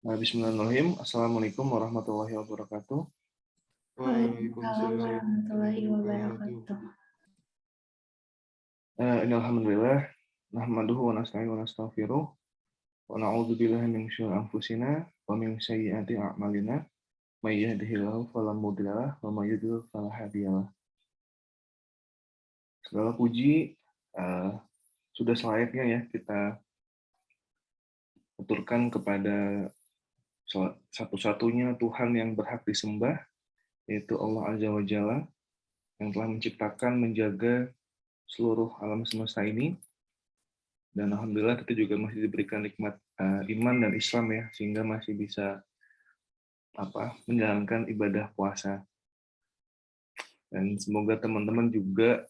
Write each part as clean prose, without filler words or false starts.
Bismillahirrahmanirrahim. Assalamualaikum warahmatullahi wabarakatuh. Waalaikumsalam Waalaikumsalam warahmatullahi warahmatullahi wabarakatuh. wabarakatuh. Innalhamdulillah nahmaduhu wa nasta'inu wa nastaghfiruh wa na'udzu billahi min syururi anfusina wa min sayyiati a'malina may yahdihillahu fala mudhillalah wa may yudhlil fala hadiyalah. Segala puji sudah selayaknya ya kita aturkan kepada satu-satunya Tuhan yang berhak disembah, yaitu Allah Azza wa Jalla yang telah menciptakan, menjaga seluruh alam semesta ini. Dan alhamdulillah kita juga masih diberikan nikmat iman dan Islam ya, sehingga masih bisa menjalankan ibadah puasa. Dan semoga teman-teman juga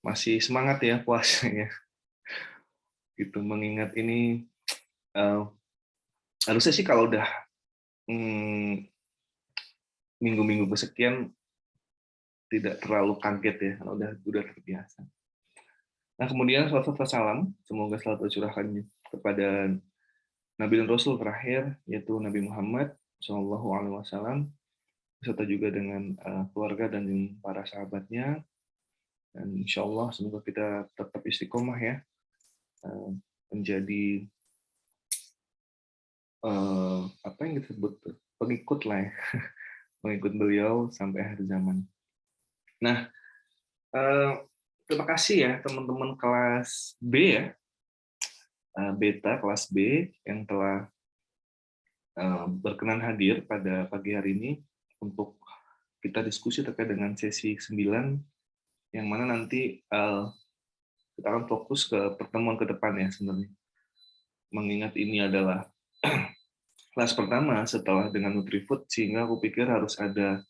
masih semangat ya puasanya. Gitu, mengingat ini harusnya sih kalau udah minggu-minggu kesekian tidak terlalu kaget ya, kalau udah terbiasa. Nah, kemudian salawat salam semoga selalu tercurahkan kepada Nabi dan Rasul terakhir, yaitu Nabi Muhammad SAW, beserta juga dengan keluarga dan para sahabatnya. Dan insya Allah semoga kita tetap istiqomah ya, menjadi apa yang kita sebut pengikut lah ya, pengikut beliau sampai akhir zaman. Nah, terima kasih ya teman-teman kelas B ya, beta kelas B yang telah berkenan hadir pada pagi hari ini untuk kita diskusi terkait dengan sesi 9, yang mana nanti kita akan fokus ke pertemuan ke depan ya sebenarnya. Mengingat ini adalah kelas pertama setelah dengan Nutrifood, sehingga aku pikir harus ada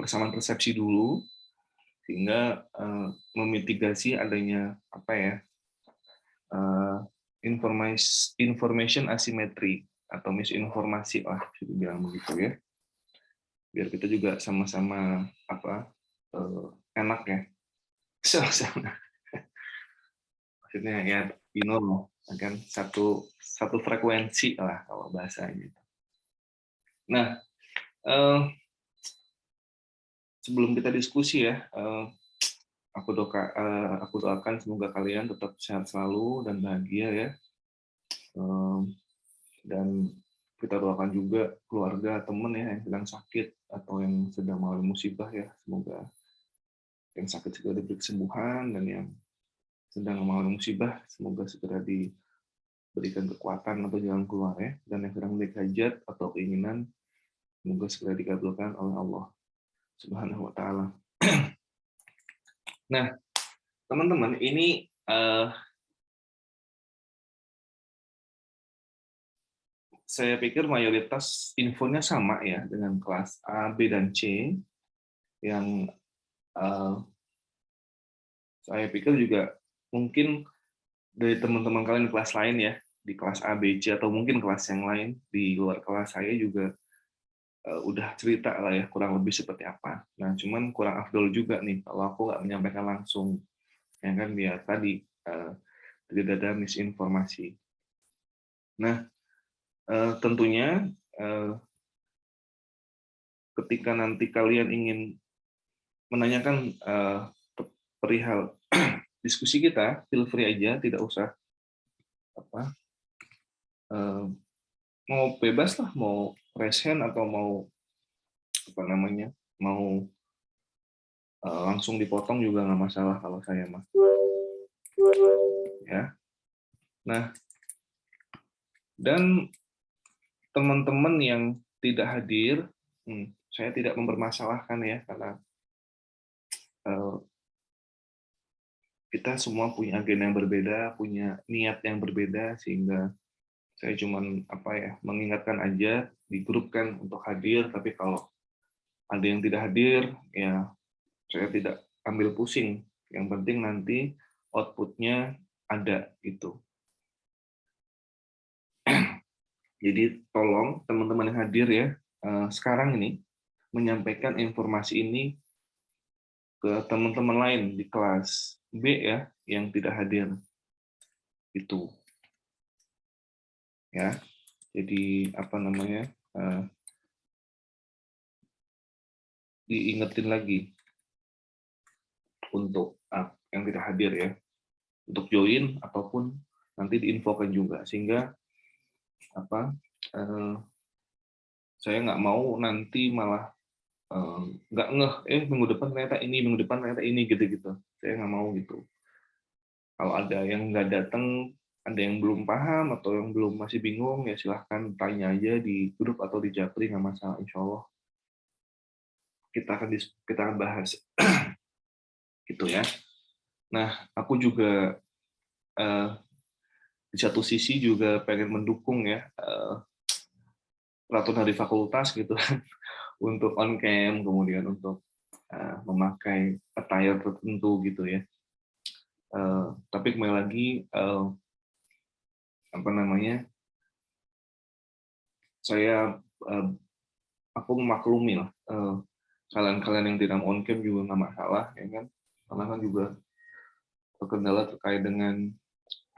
persamaan persepsi dulu, sehingga memitigasi adanya information asymmetry atau misinformasi lah, bisa dibilang begitu ya. Biar kita juga sama-sama enak ya, sama-sama. Maksudnya ya, kan satu frekuensi lah kalau bahasanya. Nah, sebelum kita diskusi ya, aku doakan semoga kalian tetap sehat selalu dan bahagia ya. Dan kita doakan juga keluarga, teman ya yang sedang sakit atau yang sedang mengalami musibah ya, semoga yang sakit segera diberi kesembuhan, dan yang sedang mengalami musibah semoga segera diberikan kekuatan atau jalan keluar ya, dan yang sedang memiliki hajat atau keinginan semoga segera dikabulkan oleh Allah Subhanahu wa taala. Nah, teman-teman, ini saya pikir mayoritas infonya sama ya dengan kelas A, B, dan C, yang saya pikir juga mungkin dari teman-teman kalian di kelas lain ya, di kelas A, B, C, atau mungkin kelas yang lain di luar kelas saya juga udah cerita lah ya kurang lebih seperti apa. Nah, cuman kurang afdol juga nih kalau aku nggak menyampaikan langsung, ya kan, biar tadi tidak ada misinformasi. Nah, tentunya ketika nanti kalian ingin menanyakan perihal diskusi kita, feel free aja, tidak usah mau bebas lah, mau raise hand atau mau mau langsung dipotong juga nggak masalah kalau saya mah. Ya. Nah, dan teman-teman yang tidak hadir, saya tidak mempermasalahkan ya, karena kita semua punya agenda yang berbeda, punya niat yang berbeda, sehingga saya cuman mengingatkan aja di grup kan untuk hadir, tapi kalau ada yang tidak hadir ya saya tidak ambil pusing. Yang penting nanti outputnya ada gitu. Jadi tolong teman-teman yang hadir ya, sekarang ini menyampaikan informasi ini ke teman-teman lain di kelas B ya yang tidak hadir. Itu. ya. Jadi apa namanya, diingetin lagi untuk yang tidak hadir ya, untuk join ataupun nanti diinfokan juga, sehingga apa, saya nggak mau nanti malah nggak ngeh, minggu depan ternyata ini, minggu depan ternyata ini, gitu-gitu. Saya nggak mau gitu. Kalau ada yang nggak datang, ada yang belum paham atau yang belum masih bingung, ya silahkan tanya aja di grup atau di Japri, nggak masalah, insya Allah kita akan bahas gitu ya. Nah, aku juga di satu sisi juga pengen mendukung ya peraturan dari fakultas gitu untuk on cam, kemudian untuk memakai attire tertentu gitu ya. Tapi kembali lagi apa namanya, saya aku memaklumi lah kalian-kalian yang tidak on cam juga nggak masalah ya kan, karena kan juga terkendala terkait dengan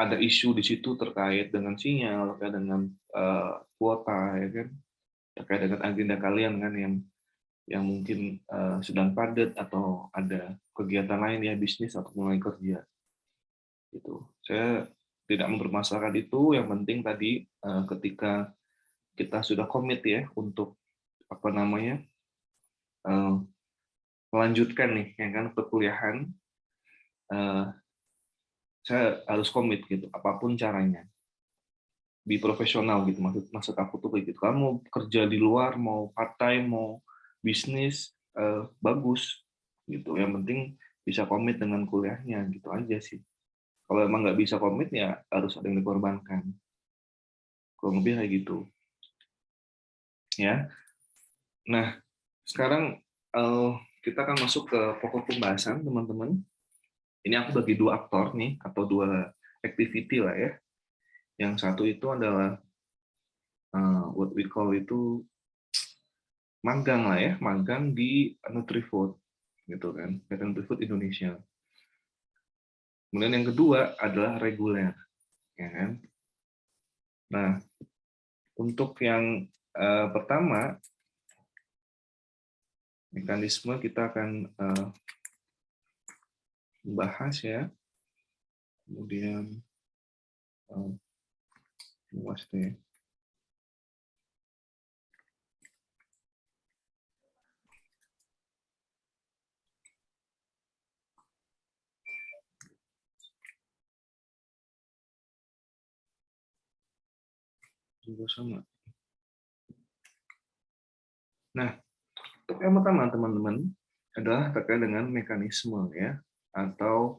ada isu di situ terkait dengan sinyal, terkait dengan kuota ya kan, terkait dengan agenda kalian kan yang mungkin sedang padat atau ada kegiatan lain ya, bisnis atau mulai kerja gitu. Saya tidak mempermasalahkan itu, yang penting tadi ketika kita sudah komit ya untuk apa namanya melanjutkan nih ya kan perkuliahan, saya harus komit gitu apapun caranya, be profesional gitu, maksud aku tuh kayak gitu. Kamu kerja di luar mau part time mau bisnis, bagus gitu, yang penting bisa komit dengan kuliahnya gitu aja sih. Kalau emang nggak bisa komit ya harus ada yang dikorbankan, kurang lebih kayak gitu ya. Nah, sekarang kita akan masuk ke pokok pembahasan, teman-teman. Ini aku bagi dua aktor nih, atau dua activity lah ya. Yang satu itu adalah what we call itu magang lah ya, magang di Nutrifood gitu kan, PT Nutrifood Indonesia. Kemudian yang kedua adalah reguler, ya kan. Nah, untuk yang pertama, mekanisme kita akan membahas ya, kemudian luas deh. Juga sama. Nah, untuk yang pertama teman-teman adalah terkait dengan mekanisme ya, atau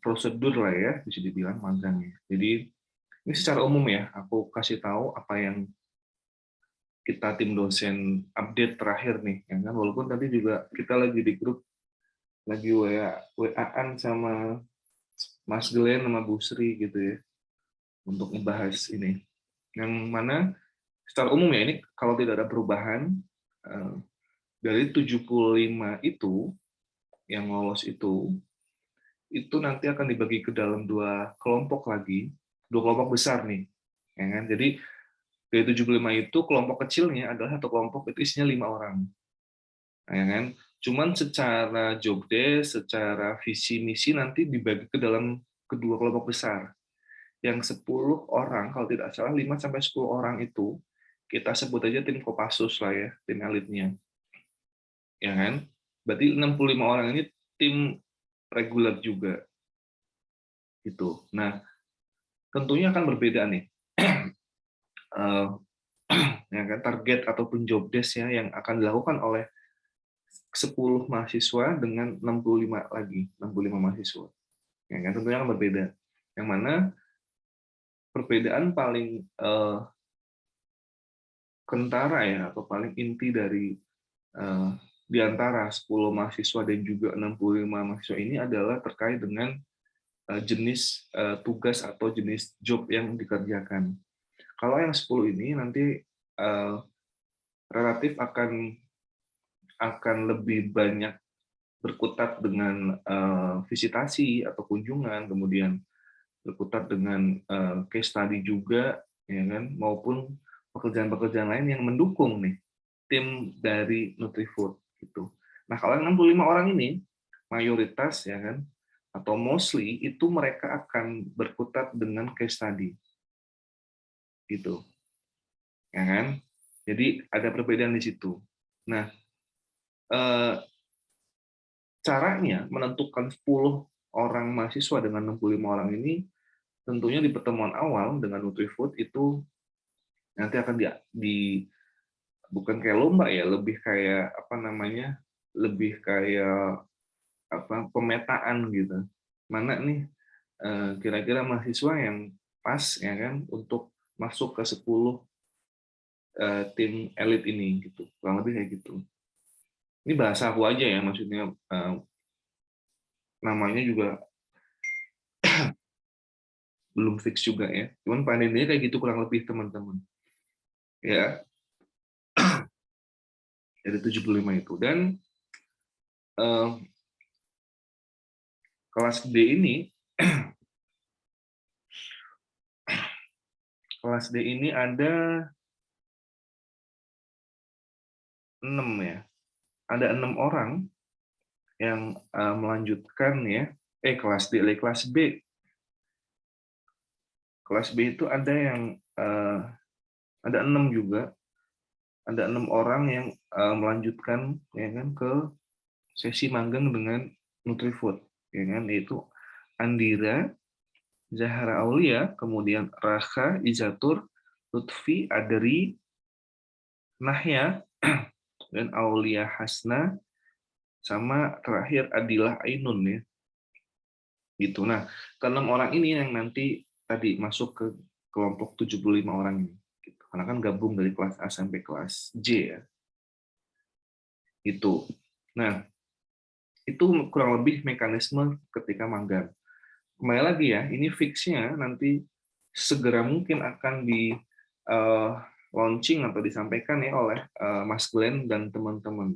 prosedur lah ya, bisa dibilang magangnya. Jadi ini secara umum ya, aku kasih tahu apa yang kita tim dosen update terakhir nih, ya kan. Walaupun tadi juga kita lagi di grup, lagi WA-an sama Mas Glenn sama Bu Sri gitu ya, untuk membahas ini. Yang mana secara umum ya, ini kalau tidak ada perubahan, dari 75 itu, yang lolos itu nanti akan dibagi ke dalam dua kelompok lagi, dua kelompok besar nih. Ya kan? Jadi dari 75 itu kelompok kecilnya adalah satu kelompok itu isinya 5 orang. Ya kan? Cuman secara job desk, secara visi misi nanti dibagi ke dalam kedua kelompok besar. Yang 10 orang, kalau tidak salah 5 sampai 10 orang itu kita sebut aja tim Kopassus lah ya, tim elitnya. Ya kan? Berarti 65 orang ini tim reguler juga. Gitu. Nah, tentunya akan berbeda nih. Ya kan, target ataupun job desk ya yang akan dilakukan oleh 10 mahasiswa dengan 65 lagi, 65 mahasiswa. Ya kan, tentunya akan berbeda. Yang mana perbedaan paling kentara ya, atau paling inti dari di antara 10 mahasiswa dan juga 65 mahasiswa ini adalah terkait dengan jenis tugas atau jenis job yang dikerjakan. Kalau yang 10 ini nanti relatif akan lebih banyak berkutat dengan visitasi atau kunjungan, kemudian berkutat dengan case study juga, ya kan, maupun pekerjaan-pekerjaan lain yang mendukung nih tim dari Nutrifood gitu. Nah, kalau 65 orang ini mayoritas ya kan atau mostly itu mereka akan berkutat dengan case study gitu, ya kan? Jadi ada perbedaan di situ. Nah, eh, caranya menentukan 10 orang mahasiswa dengan 65 orang ini tentunya di pertemuan awal dengan Nutrifood itu nanti akan bukan kayak lomba ya, lebih kayak apa namanya, lebih kayak apa pemetaan gitu. Mana nih kira-kira mahasiswa yang pas ya kan untuk masuk ke 10 tim elit ini gitu. Kurang lebih kayak gitu. Ini bahasa aku aja ya, maksudnya namanya juga belum fix juga ya. Cuman pada intinya kayak gitu kurang lebih teman-teman. Ya, dari 75 itu. Dan eh, kelas D ini kelas D ini ada 6 ya. Ada 6 orang yang melanjutkan ya. Kelas D, kelas B. Kelas B itu ada yang ada 6 juga. Ada 6 orang yang melanjutkan ya kan ke sesi magang dengan Nutrifood ya kan, yaitu Andira, Zahra Aulia, kemudian Raka, Izatur, Lutfi, Adri, Nahya, dan Aulia Hasna, sama terakhir Adilah Ainun ya. Gitu. Nah, keenam orang ini yang nanti tadi masuk ke kelompok 75 orang ini. Gitu. Karena kan gabung dari kelas A sampai kelas J ya. Itu. Nah, itu kurang lebih mekanisme ketika magang. Kembali lagi ya, ini fixnya nanti segera mungkin akan di launching atau disampaikan ya oleh Mas Glenn dan teman-teman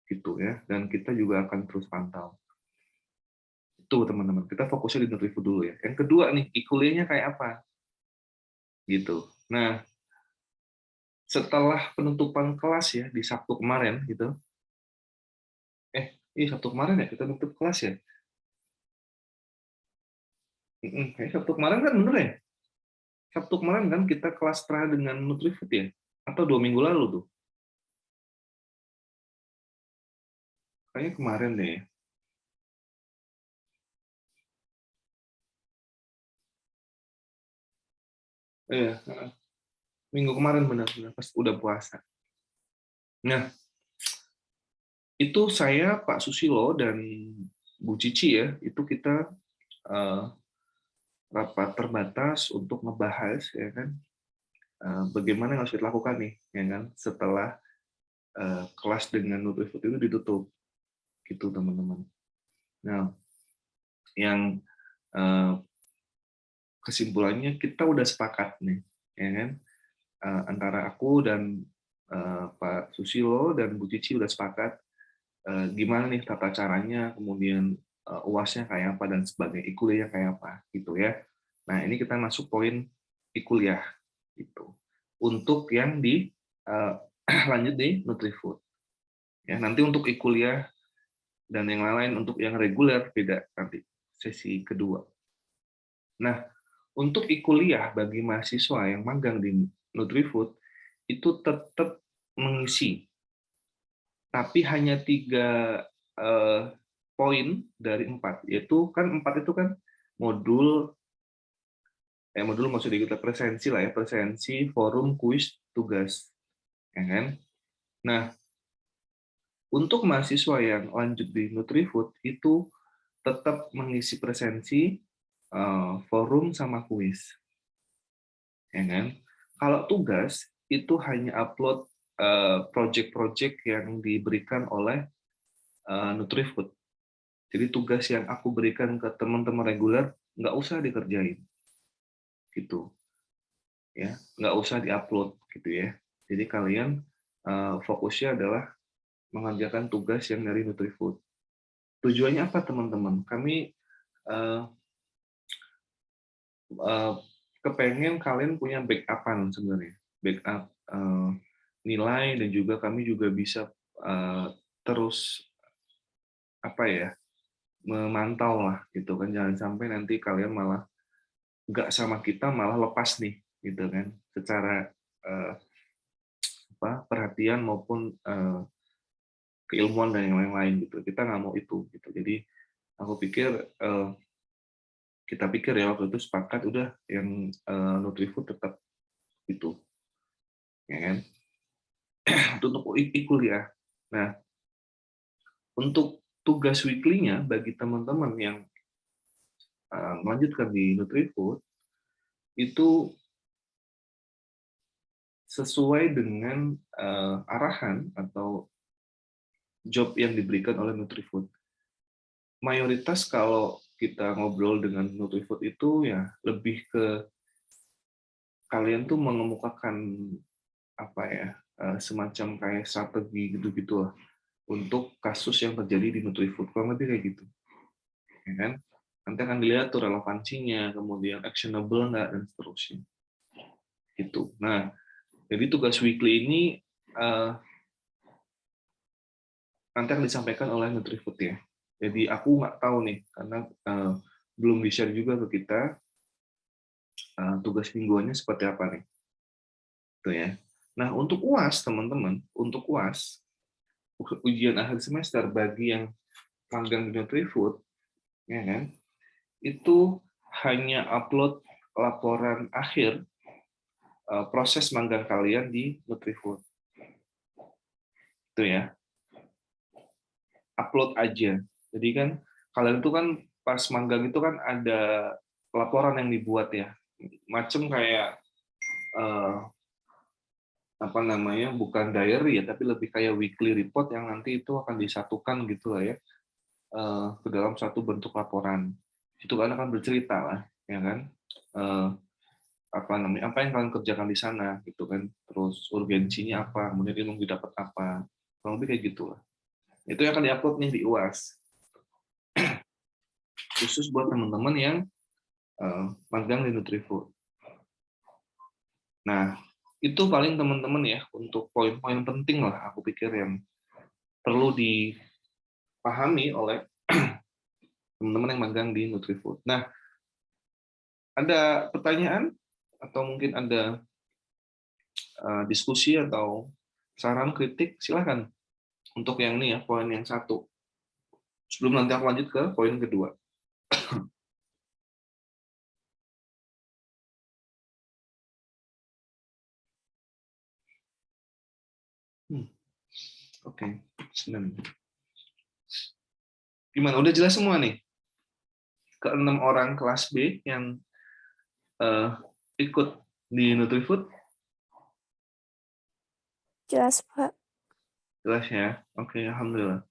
gitu ya, dan kita juga akan terus pantau itu teman-teman. Kita fokusnya di Nutrifood dulu ya. Yang kedua nih, kuliahnya kayak apa gitu. Nah, setelah penutupan kelas ya di Sabtu kemarin gitu, ini Sabtu kemarin ya kita tutup kelas ya. Kayak Sabtu kemarin kan bener ya? Sabtu kemarin kan kita kelas tra dengan Nutrifood ya? Atau 2 minggu lalu tuh? Kayaknya kemarin deh. Iya, minggu kemarin benar-benar pas udah puasa. Nah, itu saya, Pak Susilo, dan Bu Cici ya, itu kita rapat terbatas untuk ngebahas ya kan bagaimana yang harus kita lakukan nih ya kan setelah kelas dengan Nutrifood itu ditutup gitu teman-teman. Nah, yang eh, kesimpulannya kita udah sepakat nih ya kan antara aku dan Pak Susilo dan Bu Cici udah sepakat gimana nih tata caranya, kemudian UAS-nya kayak apa dan sebagainya, kuliahnya kayak apa gitu ya. Nah, ini kita masuk poin kuliah gitu. Untuk yang di lanjut di Nutrifood. Ya, nanti untuk kuliah dan yang lain untuk yang reguler beda nanti sesi kedua. Nah, untuk kuliah bagi mahasiswa yang magang di Nutrifood itu tetap mengisi, tapi hanya 3 poin dari 4, yaitu kan 4 itu kan modul modul maksudnya kita presensi lah ya, presensi, forum, kuis, tugas, ya kan? Nah, untuk mahasiswa yang lanjut di Nutrifood itu tetap mengisi presensi, forum sama kuis, ya kan? Kalau tugas itu hanya upload project-project yang diberikan oleh Nutrifood. Jadi tugas yang aku berikan ke teman-teman reguler nggak usah dikerjain, gitu, ya, nggak usah diupload, gitu ya. Jadi kalian fokusnya adalah mengerjakan tugas yang dari Nutrifood. Tujuannya apa teman-teman? Kami eh, eh, kepengen kalian punya backup-an sebenarnya, backup nilai, dan juga kami juga bisa terus apa ya, memantau lah gitu kan, jangan sampai nanti kalian malah nggak sama kita malah lepas nih gitu kan, secara perhatian maupun keilmuan dan yang lain-lain gitu. Kita nggak mau itu gitu. Jadi aku pikir kita pikir ya waktu itu sepakat udah yang Nutrifood tetap itu, ya kan? Untuk kuliah. Nah, untuk tugas weekly-nya bagi teman-teman yang melanjutkan di Nutrifood itu sesuai dengan arahan atau job yang diberikan oleh Nutrifood. Mayoritas kalau kita ngobrol dengan Nutrifood itu ya lebih ke kalian tuh mengemukakan apa ya, semacam kayak strategi gitu-gitu lah untuk kasus yang terjadi di Nutrifood, kurang lebih kayak gitu, ya kan? Nanti akan dilihat tuh relevansinya, kemudian actionable nggak, dan seterusnya. Gitu. Nah, jadi tugas weekly ini nanti akan disampaikan oleh Nutrifood ya. Jadi aku nggak tahu nih, karena belum di-share juga ke kita tugas mingguannya seperti apa nih. Tuh ya. Nah, untuk UAS, teman-teman, untuk UAS, ujian akhir semester bagi yang magang di Nutrifood, ya kan, itu hanya upload laporan akhir proses magang kalian di Nutrifood. Itu ya. Upload aja. Jadi kan kalian itu kan pas magang itu kan ada laporan yang dibuat ya. Macam kayak apa namanya, bukan diary ya, tapi lebih kayak weekly report yang nanti itu akan disatukan gitu lah ya, ke dalam satu bentuk laporan. Itu kan akan bercerita lah, ya kan, apa namanya, apa yang kalian kerjakan di sana gitu kan, terus urgensinya apa, kemudian ilmu didapat apa, kurang lebih kayak gitu lah. Itu yang akan diupload nih di UAS, khusus buat teman-teman yang magang di Nutrifood. Nah, itu paling teman-teman ya untuk poin-poin penting lah aku pikir yang perlu dipahami oleh teman-teman yang magang di Nutrifood. Nah, ada pertanyaan atau mungkin ada diskusi atau saran kritik, silakan untuk yang ini ya, poin yang satu. Sebelum nanti aku lanjut ke poin kedua. Oke. Gimana? Udah jelas semua nih? Ke-6 orang kelas B yang ikut di Nutrifood? Jelas, Pak. Jelas ya? Oke, alhamdulillah.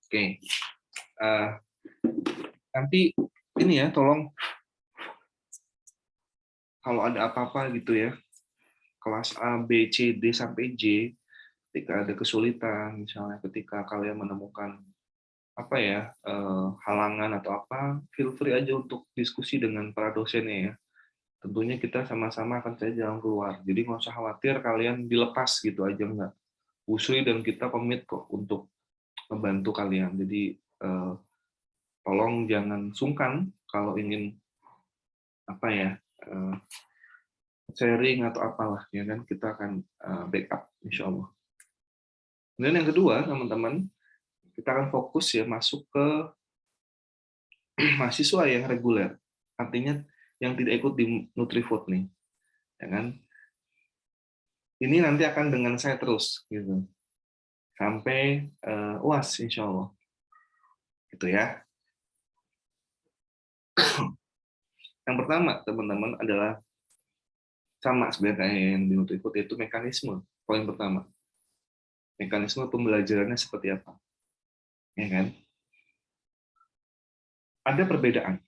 Oke. Nanti ini ya, tolong kalau ada apa-apa gitu ya, kelas A, B, C, D, sampai J, ketika ada kesulitan, misalnya ketika kalian menemukan apa ya, halangan atau apa, feel free aja untuk diskusi dengan para dosennya ya. Tentunya kita sama-sama akan cari jalan keluar. Jadi nggak usah khawatir kalian dilepas gitu aja, enggak. Usui dan kita komit kok untuk membantu kalian. Jadi tolong jangan sungkan kalau ingin apa ya, sharing atau apalah ya kan, kita akan backup insya Allah. Kemudian yang kedua, teman-teman, kita akan fokus ya masuk ke mahasiswa yang reguler, artinya yang tidak ikut di Nutrifood nih, ya kan? Ini nanti akan dengan saya terus gitu sampai UAS insya Allah, gitu ya. Yang pertama, teman-teman, adalah sama sebenarnya kayak yang di Nutrifood, yaitu mekanisme. Poin pertama, mekanisme pembelajarannya seperti apa, ya kan? Ada perbedaan,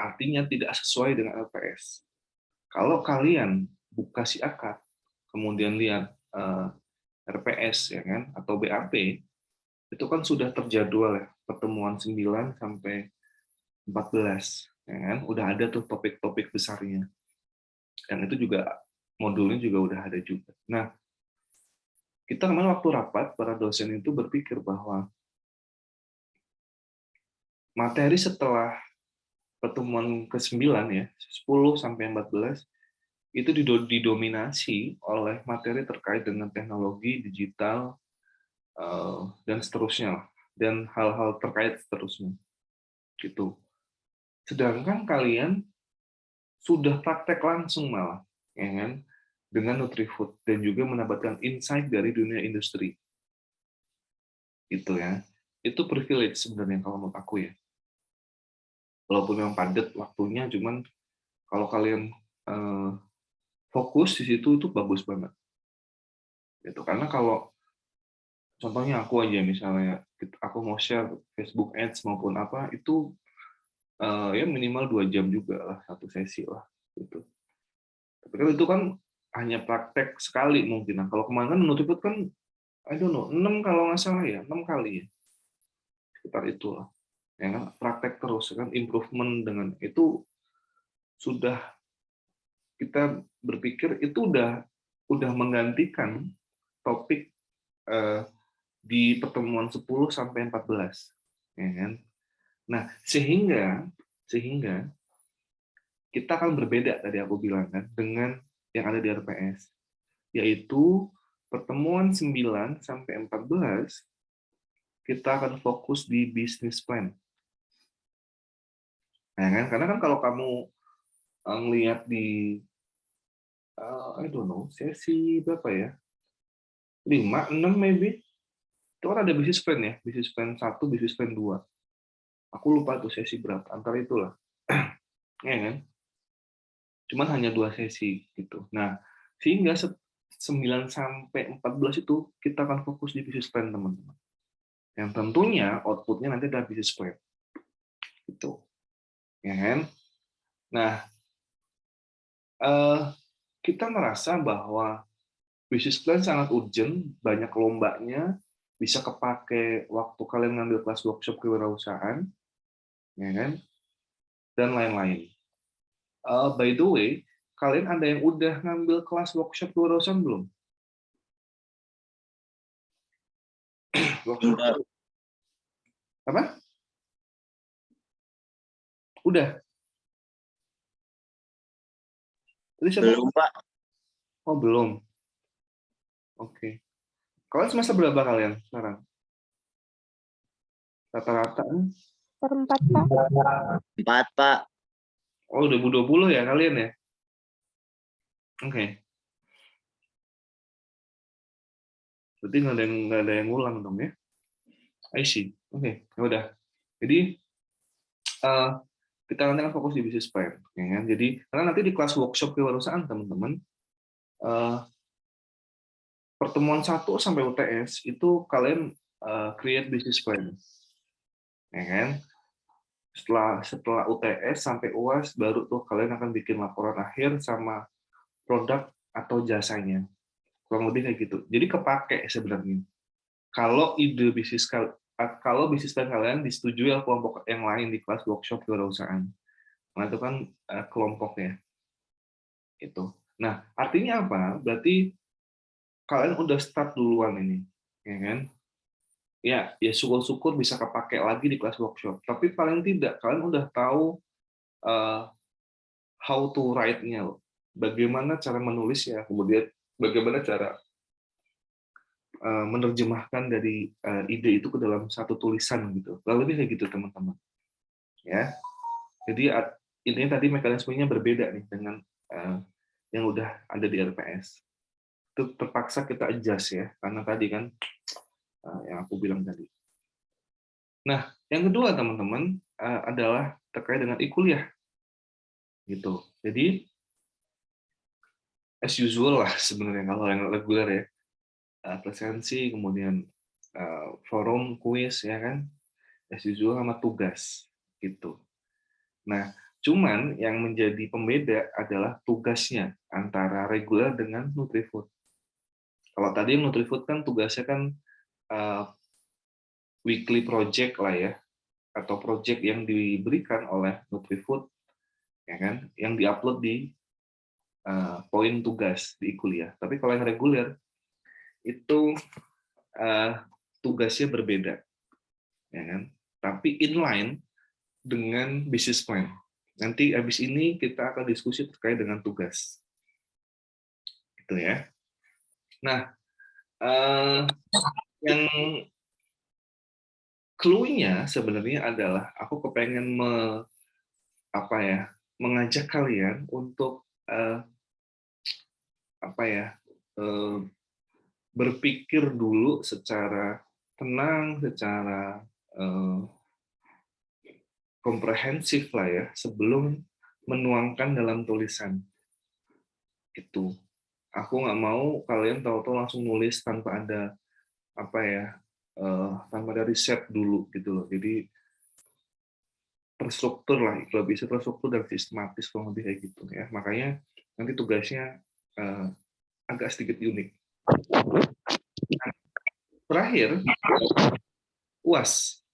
artinya tidak sesuai dengan LPS. Kalau kalian buka si akad, kemudian lihat RPS ya kan, atau BAP, itu kan sudah terjadwal ya, pertemuan 9 sampai 14. ya kan? Udah ada tuh topik-topik besarnya. Dan itu juga modulnya juga udah ada juga. Nah, kita kemarin waktu rapat, para dosen itu berpikir bahwa materi setelah pertemuan ke-9 ya, 10 sampai 14 itu didominasi oleh materi terkait dengan teknologi digital dan seterusnya lah, dan hal-hal terkait seterusnya gitu. Sedangkan kalian sudah praktek langsung malah, ya kan, dengan Nutrifood dan juga mendapatkan insight dari dunia industri, gitu ya. Itu privilege sebenarnya kalau menurut aku ya. Walaupun memang padat waktunya, cuman kalau kalian fokus di situ itu bagus banget. Gitu. Karena kalau contohnya aku aja misalnya aku mau share Facebook Ads maupun apa itu ya minimal 2 jam juga lah satu sesi lah gitu. Tapi kan itu kan hanya praktek sekali mungkin. Nah, kalau kemarin kan Nutribut kan I don't know 6 kalau nggak salah ya 6 kali ya sekitar itulah. Ya kan praktek terus kan improvement dengan itu sudah kita berpikir itu udah menggantikan topik di pertemuan 10 sampai 14 ya kan. Nah, sehingga kita akan berbeda tadi aku bilang kan dengan yang ada di RPS, yaitu pertemuan 9 sampai 14 kita akan fokus di bisnis plan. Ya kan? Karena kan kalau kamu ngelihat di I don't know, sesi berapa ya? 5, 6 maybe. Itu kan ada bisnis plan ya, bisnis plan 1, bisnis plan 2. Aku lupa tuh sesi berapa, antara itulah. Ya kan? Cuman hanya 2 sesi gitu. Nah, sehingga 9 sampai 14 itu kita akan fokus di bisnis plan teman-teman. Yang tentunya output-nya nanti adalah bisnis plan. Gitu. Ya kan? Nah, kita merasa bahwa bisnis plan sangat urgent, banyak lombanya, bisa kepake waktu kalian ngambil kelas workshop kewirausahaan, ya kan? Dan lain-lain. By the way, kalian ada yang udah ngambil kelas workshop kewirausahaan belum? Workshop Udah. apa? Udah. Tadi siapa? Belum, Pak. Oh, belum. Oke. Kalian semester berapa kalian sekarang? Rata-rata? Perempat, Pak. 4, Pak. Oh, 2020 ya kalian ya? Oke. Berarti nggak ada yang ngulang dong ya? I see. Oke, ya udah. Jadi kita nanti akan fokus di bisnis plan, ya kan? Jadi karena nanti di kelas workshop kewirausahaan teman-teman, pertemuan 1 sampai UTS itu kalian create business plan, ya kan? Setelah UTS sampai UAS baru tuh kalian akan bikin laporan akhir sama produk atau jasanya, kurang lebih kayak gitu. Jadi kepake sebenarnya. Kalau ide bisnis kalau bisnis plan kalian disetujui oleh kelompok yang lain di kelas workshop kewirausahaan, nah itu kan kelompoknya itu. Nah artinya apa? Berarti kalian udah start duluan ini, ya kan? Ya syukur-syukur bisa kepake lagi di kelas workshop. Tapi paling tidak kalian udah tahu how to write-nya, bagaimana cara menulisnya, kemudian bagaimana cara menerjemahkan dari ide itu ke dalam satu tulisan gitu. Lalu kayak gitu teman-teman. Ya. Jadi intinya tadi mekanismenya berbeda nih dengan yang udah ada di RPS. Itu terpaksa kita adjust ya, karena tadi kan yang aku bilang tadi. Nah, yang kedua teman-teman adalah terkait dengan e-kuliah. Gitu. Jadi as usual lah sebenarnya kalau yang reguler ya. Presensi, kemudian forum, kuis ya kan. As usual sama tugas gitu. Nah, cuman yang menjadi pembeda adalah tugasnya antara reguler dengan Nutrifood. Kalau tadi Nutrifood kan tugasnya kan weekly project lah ya, atau project yang diberikan oleh Nutrifood, ya kan, yang diupload di poin tugas di kuliah. Tapi kalau yang reguler itu tugasnya berbeda, ya kan? Tapi inline dengan business plan. Nanti habis ini kita akan diskusi terkait dengan tugas, gitu ya. Nah, yang clue-nya sebenarnya adalah aku kepengen mengajak kalian untuk berpikir dulu secara tenang, secara komprehensif lah ya, sebelum menuangkan dalam tulisan. Itu. Aku nggak mau kalian tahu-tahu langsung nulis tanpa ada tanpa ada riset dulu gitu loh. Jadi terstruktur lah, kalau bisa terstruktur dan sistematis kurang lebih kayak gitu ya. Makanya nanti tugasnya agak sedikit unik. Terakhir, UAS.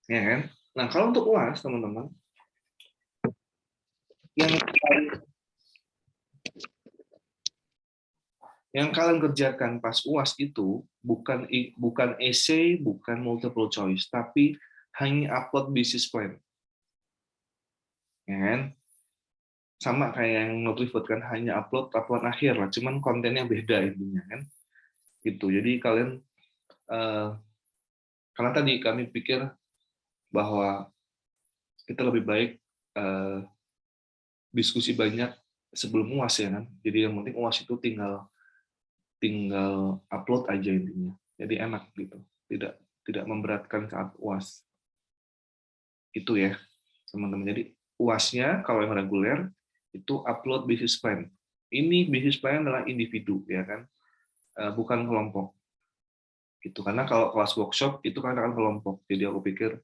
Ya kan? Nah, kalau untuk UAS, teman-teman, yang kalian kerjakan pas UAS itu bukan essay, bukan multiple choice, tapi hanya upload business plan. Ya kan? Sama kayak yang Nutrifood kan, hanya upload laporan akhir lah, cuman kontennya beda intinya kan. Gitu. Jadi kalian karena tadi kami pikir bahwa kita lebih baik diskusi banyak sebelum UAS ya kan. Jadi yang penting UAS itu tinggal upload aja intinya. Jadi enak gitu. Tidak memberatkan saat UAS. Itu ya, teman-teman. Jadi UAS-nya kalau yang reguler itu upload business plan. Ini business plan adalah individu ya kan. Bukan kelompok. Gitu. Karena kalau kelas workshop itu kan akan kelompok. Jadi aku pikir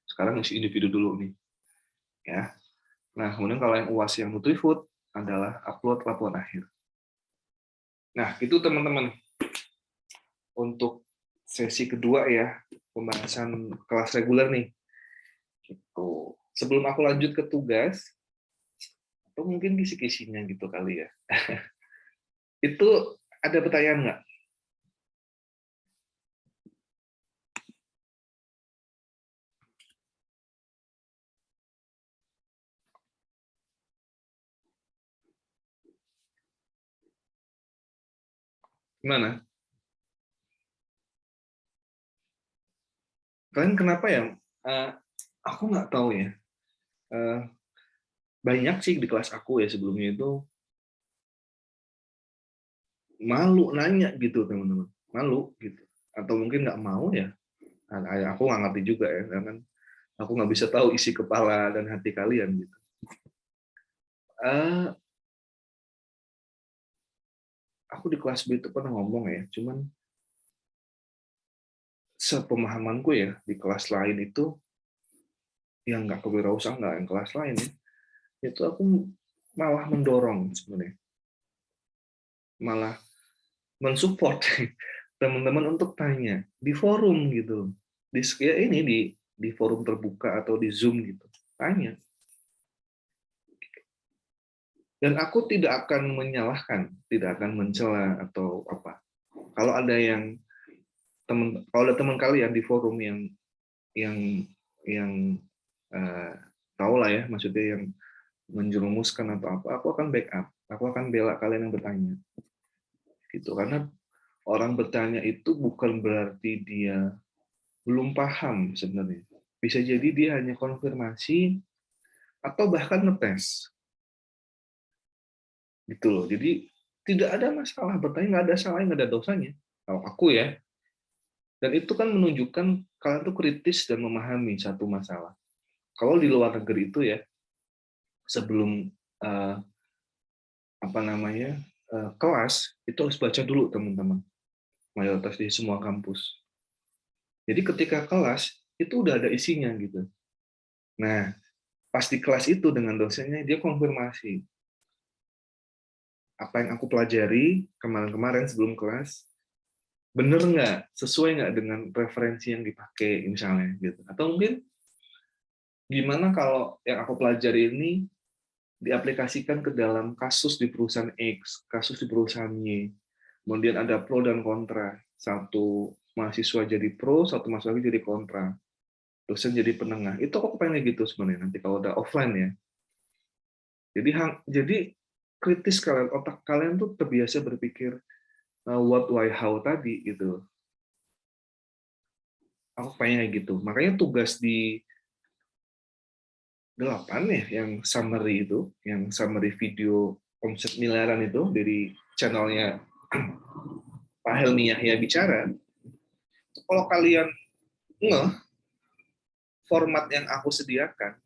sekarang isi individu dulu nih. Ya. Nah, kemudian kalau yang UAS yang Nutrifood adalah upload laporan akhir. Nah, itu teman-teman untuk sesi kedua ya, pembahasan kelas reguler nih. Gitu. Sebelum aku lanjut ke tugas, atau mungkin kisi-kisinya gitu kali ya. Itu ada pertanyaan nggak? Gimana? Kalian kenapa ya? Aku nggak tahu ya. Banyak sih di kelas aku ya sebelumnya itu malu nanya gitu teman-teman, malu gitu. Atau mungkin nggak mau ya. Aku nggak ngerti juga ya, karena aku nggak bisa tahu isi kepala dan hati kalian gitu. Aku di kelas B itu pernah ngomong ya, cuman sepemahamanku ya di kelas lain itu yang nggak kewirausahaan, nggak yang kelas lain ya, itu aku malah mendorong sebenarnya, malah mensupport teman-teman untuk tanya di forum gitu, di forum terbuka atau di Zoom gitu, tanya. Dan aku tidak akan menyalahkan, tidak akan mencela atau apa. Kalau ada teman kalian di forum yang tahu lah ya, maksudnya yang menjerumuskan atau apa, aku akan backup, aku akan bela kalian yang bertanya, gitu. Karena orang bertanya itu bukan berarti dia belum paham sebenarnya. Bisa jadi dia hanya konfirmasi atau bahkan ngetes, gitu loh. Jadi tidak ada masalah bertanya, nggak ada salahnya, nggak ada dosanya. Kalau aku ya, dan itu kan menunjukkan kalian tuh kritis dan memahami satu masalah. Kalau di luar negeri itu ya, sebelum kelas itu harus baca dulu teman-teman, mayoritas di semua kampus. Jadi ketika kelas itu udah ada isinya gitu. Nah, pas di kelas itu dengan dosennya dia konfirmasi apa yang aku pelajari kemarin-kemarin sebelum kelas bener nggak, sesuai nggak dengan referensi yang dipakai misalnya gitu. Atau mungkin gimana kalau yang aku pelajari ini diaplikasikan ke dalam kasus di perusahaan X, kasus di perusahaan Y. Kemudian ada pro dan kontra. Satu mahasiswa jadi pro, satu mahasiswa jadi kontra. Dosen jadi penengah. Itu aku pengen gitu sebenarnya nanti kalau udah offline ya. Jadi kritis kalian, otak kalian tuh terbiasa berpikir what, why, how tadi gitu. Aku pengen kayak gitu. Makanya tugas di 8 ya, yang summary video omset miliaran itu dari channelnya Pak Helmi Yahya bicara. Kalau kalian ngeh format yang aku sediakan,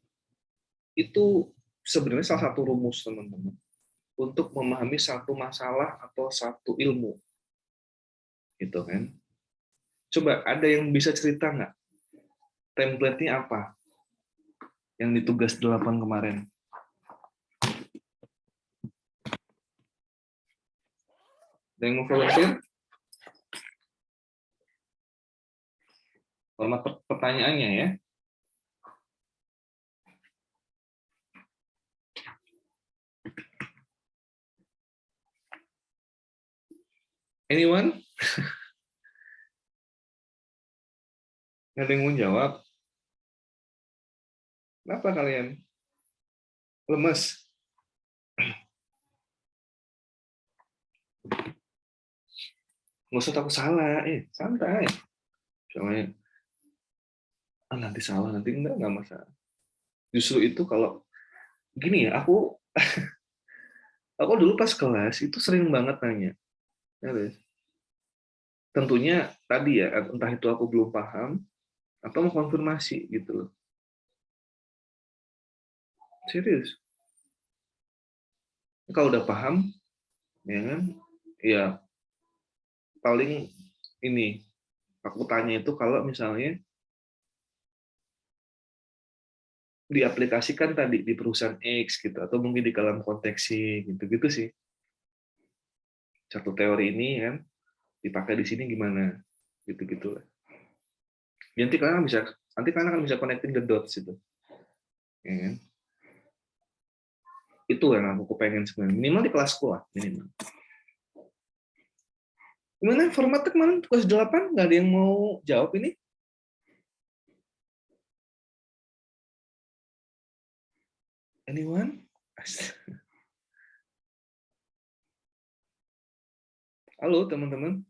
itu sebenarnya salah satu rumus teman-teman untuk memahami satu masalah atau satu ilmu, gitu kan? Coba ada yang bisa cerita nggak? Template-nya apa? Yang di tugas 8 kemarin. Ada yang mau volunteer? Format pertanyaannya ya. Anyone? Nggak ada yang mau jawab? Kenapa kalian? Lemes? Nggak usah takut salah, santai. Soalnya, nanti salah, nanti enggak masalah. Justru itu kalau, gini ya, aku dulu pas kelas, itu sering banget nanya. Ya, tentunya tadi ya, entah itu aku belum paham, atau mau konfirmasi gitu loh. Serius. Kalau udah paham, ya kan, ya paling ini, aku tanya itu kalau misalnya diaplikasikan tadi di perusahaan X gitu, atau mungkin di dalam konteks Y gitu-gitu sih. Satu teori ini kan dipakai di sini gimana, gitu-gitu lah. Nanti kalian akan bisa connecting the dots itu. Ya kan? Itu yang aku pengen sebenarnya, minimal di kelas sekolah, minimal. Gimana formatnya kemarin tugas 8? Nggak ada yang mau jawab ini? Anyone? Halo teman-teman.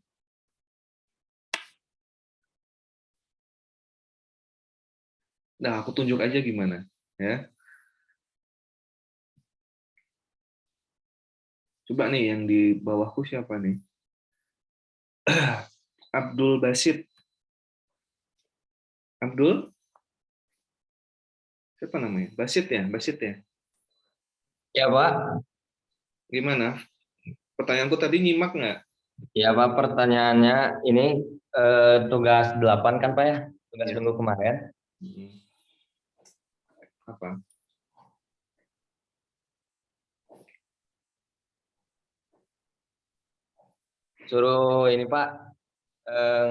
Nah, aku tunjuk aja gimana, ya. Coba nih yang di bawahku siapa nih? Abdul Basit. Abdul? Siapa namanya? Basit ya? Basit ya? Ya, Pak. Gimana? Pertanyaanku tadi nyimak nggak? Ya, Pak, pertanyaannya ini tugas 8 kan, Pak ya? Tugas Ya. minggu kemarin. Apa? Suruh ini, Pak,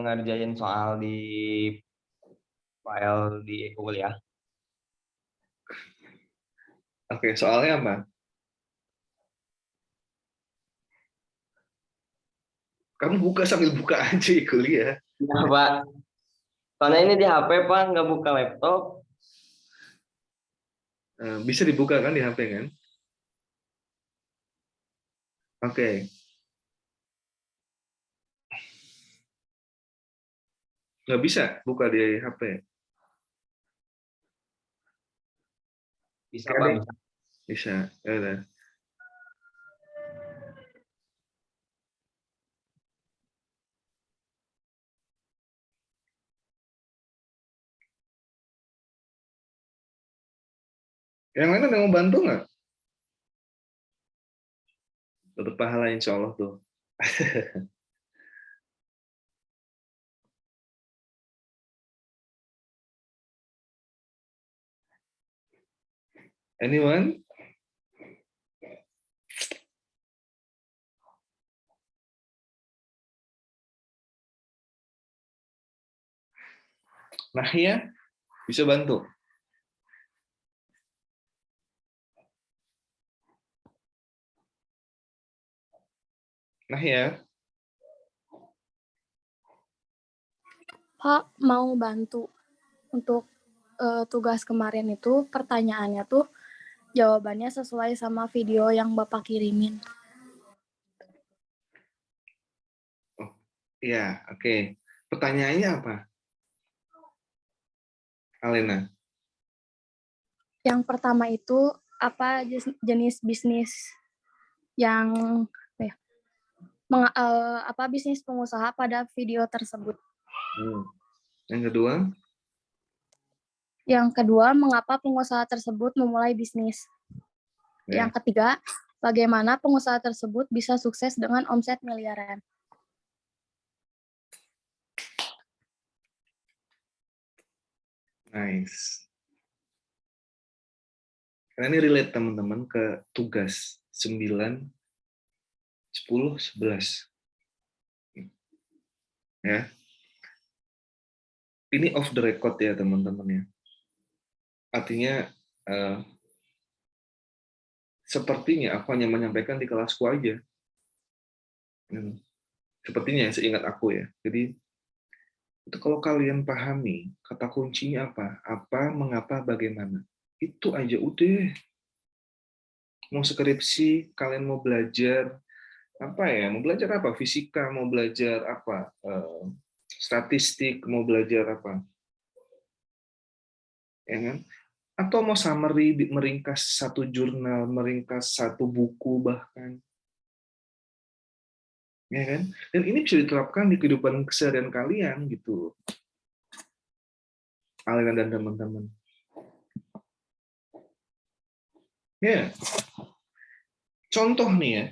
ngerjain soal di file di Google ya. Oke, soalnya apa? Kamu buka sambil buka aja kuliah. Ya, Pak. Soalnya ini di HP, Pak, nggak buka laptop. Bisa dibuka kan di HP kan? Oke. Nggak bisa buka di HP. Bisa, Oke Pak, deh. bisa. Bisa. Ya udah. Yang lain ada yang mau bantu nggak? Dapat pahala insya Allah tuh. Anyone? Nah ya, bisa bantu. Nah ya, Pak, mau bantu untuk tugas kemarin itu pertanyaannya tuh jawabannya sesuai sama video yang Bapak kirimin. oh ya, oke. Pertanyaannya apa, Alena? Yang pertama itu apa jenis bisnis yang apa bisnis pengusaha pada video tersebut. Yang kedua? Yang kedua, mengapa pengusaha tersebut memulai bisnis. Ya. Yang ketiga, bagaimana pengusaha tersebut bisa sukses dengan omset miliaran. Nice. Karena ini relate teman-teman ke tugas 9, 10, 11. Ya. Ini off the record ya teman-teman ya. Artinya sepertinya aku hanya menyampaikan di kelasku aja. Sepertinya seingat aku ya. Jadi itu kalau kalian pahami kata kuncinya apa, mengapa, bagaimana. Itu aja udah. Mau skripsi, kalian mau belajar apa ya? Mau belajar apa? Fisika, mau belajar apa? Statistik, mau belajar apa? Ya kan? Atau mau summary, meringkas satu jurnal, meringkas satu buku bahkan. Ya kan? Dan ini bisa diterapkan di kehidupan keseharian kalian gitu. Alena dan teman-teman. Ya. Contoh nih ya.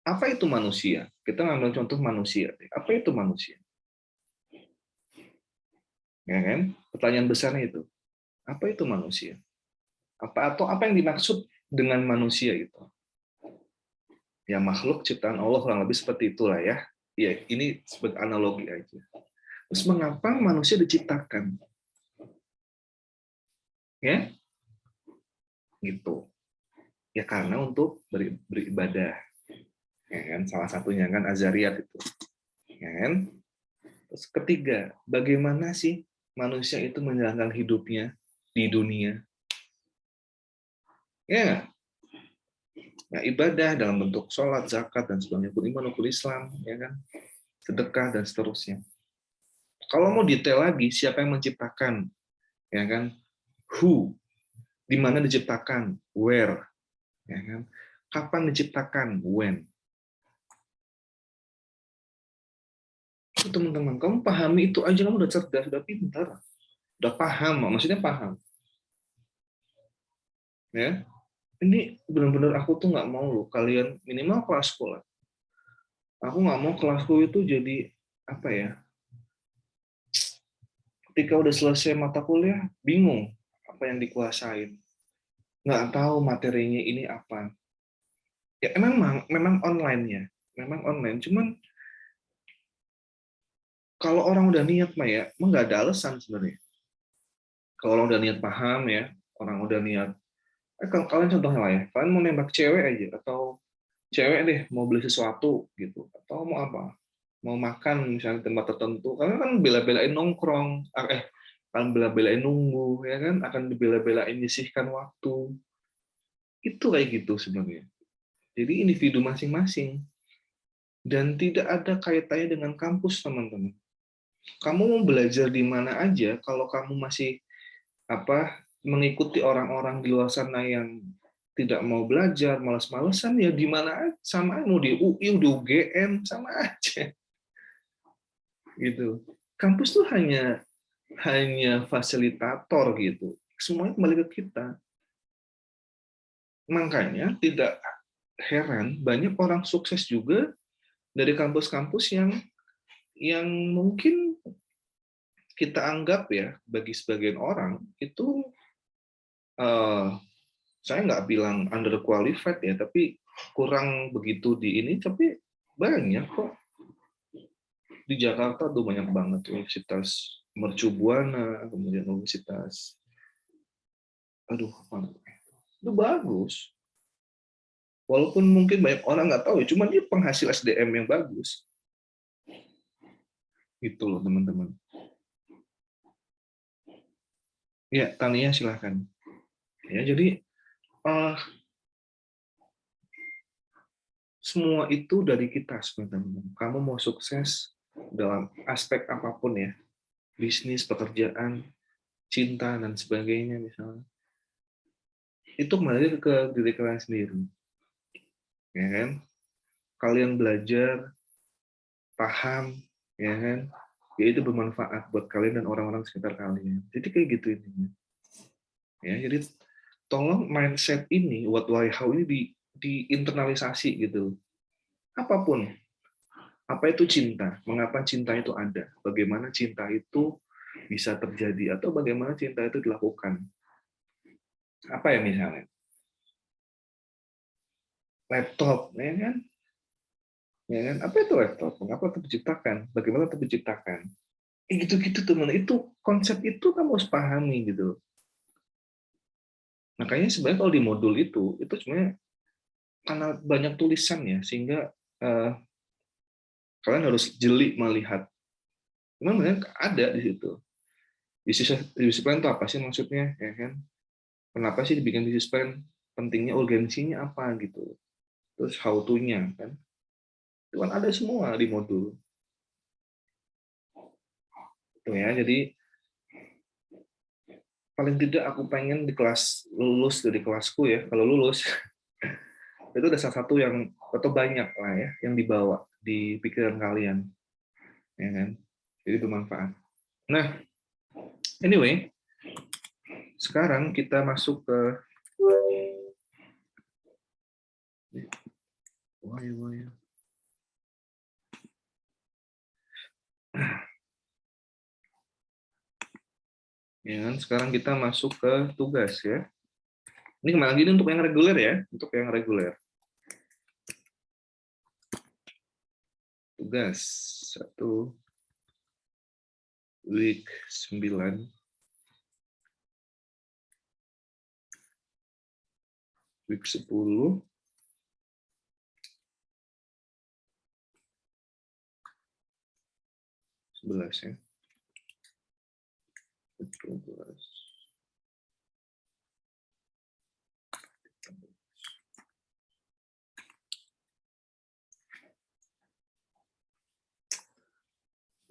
Apa itu manusia? Kita ngambil contoh manusia. Apa itu manusia? Ya kan? Pertanyaan besarnya itu. Apa itu manusia? Apa yang dimaksud dengan manusia itu? Ya makhluk ciptaan Allah kurang lebih seperti itulah ya. Ya, ini sebagai analogi aja. Terus mengapa manusia diciptakan? Ya, gitu. Ya karena untuk beribadah. Ya kan? Salah satunya kan azariat itu. Ya kan? Terus ketiga, bagaimana sih manusia itu menjalankan hidupnya di dunia? Ya, nah, ibadah dalam bentuk sholat, zakat, dan sebagainya, iman, Islam, ya kan, sedekah dan seterusnya. Kalau mau detail lagi, siapa yang menciptakan, ya kan, who, di mana diciptakan, where, ya kan, kapan diciptakan, when. Itu teman-teman, kamu pahami itu aja, kamu udah cerdas, udah pintar, udah paham, maksudnya paham. Ya, ini benar-benar aku tuh nggak mau loh kalian minimal kelas sekolah. Aku nggak mau kelasku itu jadi apa ya? Ketika udah selesai mata kuliah, bingung apa yang dikuasain, nggak tahu materinya ini apa. Ya memang online ya, memang online. Cuman kalau orang udah niat mah ya, emang nggak ada alasan sebenarnya. Kalau orang udah niat paham ya, orang udah niat. Kalau kalian contohnya lah ya, kalian mau nembak cewek aja atau cewek deh mau beli sesuatu gitu, atau mau apa? Mau makan misalnya di tempat tertentu, kalian kan bela-belain nongkrong, akan bela-belain nunggu, ya kan, akan dibela-belain nyisihkan waktu. Itu kayak gitu sebenarnya. Jadi individu masing-masing dan tidak ada kaitannya dengan kampus, teman-teman. Kamu mau belajar di mana aja kalau kamu masih mengikuti orang-orang di luar sana yang tidak mau belajar, malas-malesan, ya di mana aja, sama mau di UI, di UGM, sama aja. Gitu. Kampus tuh hanya fasilitator gitu. Semuanya kembali ke kita. Makanya tidak heran banyak orang sukses juga dari kampus-kampus yang mungkin kita anggap ya bagi sebagian orang itu saya nggak bilang underqualified ya, tapi kurang begitu di ini, tapi banyak kok. Di Jakarta tuh banyak banget Universitas Mercu Buana, kemudian Universitas itu bagus. Walaupun mungkin banyak orang nggak tahu, cuman dia penghasil SDM yang bagus. Gitu loh teman-teman. Ya, Tania silahkan. Ya, jadi semua itu dari kita sebenarnya. Kamu mau sukses dalam aspek apapun ya, bisnis, pekerjaan, cinta dan sebagainya misalnya, itu kembali ke diri kalian sendiri, ya kan? Kalian belajar, paham, ya kan? Ya itu bermanfaat buat kalian dan orang-orang sekitar kalian. Jadi kayak gitu intinya. Ya, jadi tolong mindset ini, what, why, how ini diinternalisasi gitu. Apapun. Apa itu cinta? Mengapa cinta itu ada? Bagaimana cinta itu bisa terjadi atau bagaimana cinta itu dilakukan? Apa ya misalnya? Laptop, ya kan? Ya kan? Apa itu laptop? Mengapa itu diciptakan? Bagaimana itu diciptakan? Gitu-gitu teman. Itu konsep itu kamu harus pahami gitu. Makanya sebenarnya kalau di modul itu sebenarnya karena banyak tulisan ya, sehingga kalian harus jeli melihat. Memang ada di situ. Bisnis plan itu apa sih maksudnya? Ya kan? Kenapa sih dibikin bisnis plan? Pentingnya, urgensinya apa gitu. Terus how to-nya kan. Itu kan ada semua di modul. Tuh ya, jadi paling tidak aku pengen di kelas lulus dari kelasku ya, kalau lulus itu ada salah satu yang atau banyak lah ya yang dibawa di pikiran kalian, ya kan? Jadi bermanfaat. Nah, anyway, sekarang kita masuk ke ya kan? Sekarang kita masuk ke tugas ya. Ini kembali lagi untuk yang reguler ya, untuk yang reguler. Tugas 1 week 9 week 10 11 ya. 12.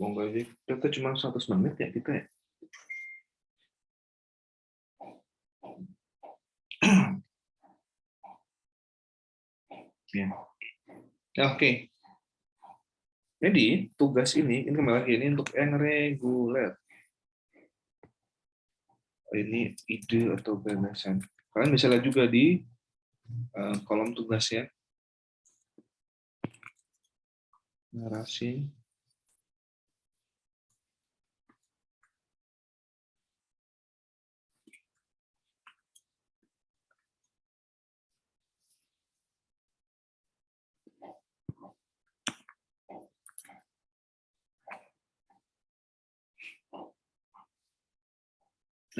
Monggo aja. Kita cuma 100 menit ya kita ya. Ya. Oke. Jadi tugas ini kembali lagi ini untuk yang reguler. Ini ide atau gagasan. Kalian bisa lihat juga di kolom tugas ya. Narasi.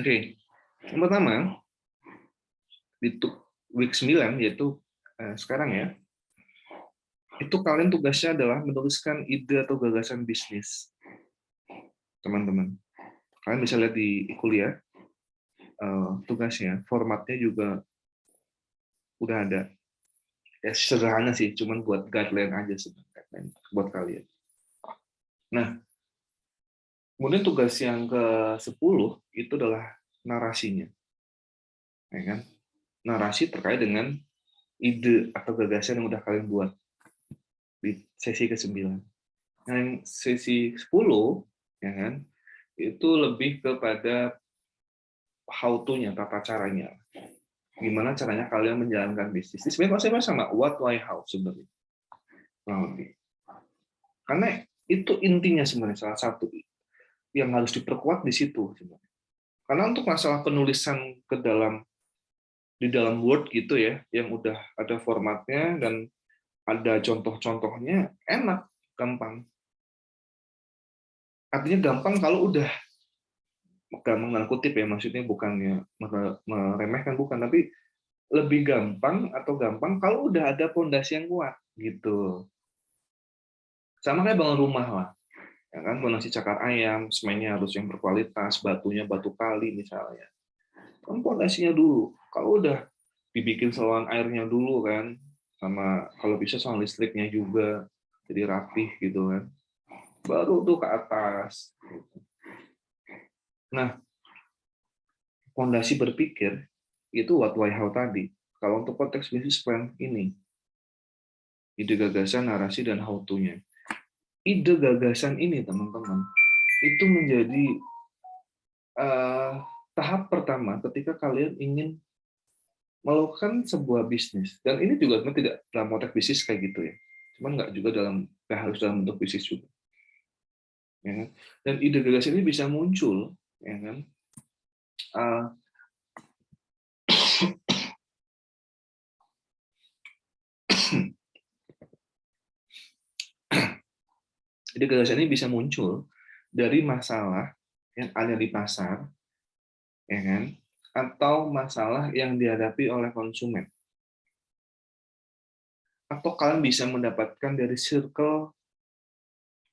Oke. Yang pertama di week 9 yaitu sekarang ya. Itu kalian tugasnya adalah menuliskan ide atau gagasan bisnis. Teman-teman. Kalian bisa lihat di kuliah tugasnya, formatnya juga udah ada. Ya sederhana sih, cuman buat guideline aja sebenarnya buat kalian. Nah, kemudian tugas yang ke-10 itu adalah narasinya. Ya kan? Narasi terkait dengan ide atau gagasan yang udah kalian buat di sesi ke-9. Nah, yang sesi 10 ya kan, itu lebih kepada how to-nya, tata caranya. Gimana caranya kalian menjalankan bisnis. Sebenarnya konsepnya sama, what, why, how sebenarnya. Karena itu intinya sebenarnya salah satu yang harus diperkuat di situ sebenarnya. Karena untuk masalah penulisan di dalam Word gitu ya, yang udah ada formatnya dan ada contoh-contohnya, enak, gampang. Artinya gampang kalau udah gampang kutip ya, maksudnya bukannya meremehkan, bukan, tapi lebih gampang kalau udah ada pondasi yang kuat gitu. Sama kayak bangun rumah lah, ya kan, pondasi cakar ayam, semennya harus yang berkualitas, batunya batu kali misalnya. Kan pondasinya dulu. Kalau udah dibikin saluran airnya dulu kan, sama kalau bisa saluran listriknya juga, jadi rapih gitu kan. Baru tuh ke atas. Nah, pondasi berpikir itu what, why, how tadi. Kalau untuk konteks bisnis plan ini, ide gagasan, narasi, dan how to-nya. Ide gagasan ini, teman-teman, itu menjadi tahap pertama ketika kalian ingin melakukan sebuah bisnis. Dan ini juga sebenarnya tidak dalam konteks bisnis kayak gitu ya. Cuman nggak harus dalam bentuk bisnis juga. Ya kan? Dan ide gagasan ini bisa muncul, ya kan? Ide gagasan ini bisa muncul dari masalah yang ada di pasar, ya kan? Atau masalah yang dihadapi oleh konsumen. Atau kalian bisa mendapatkan dari circle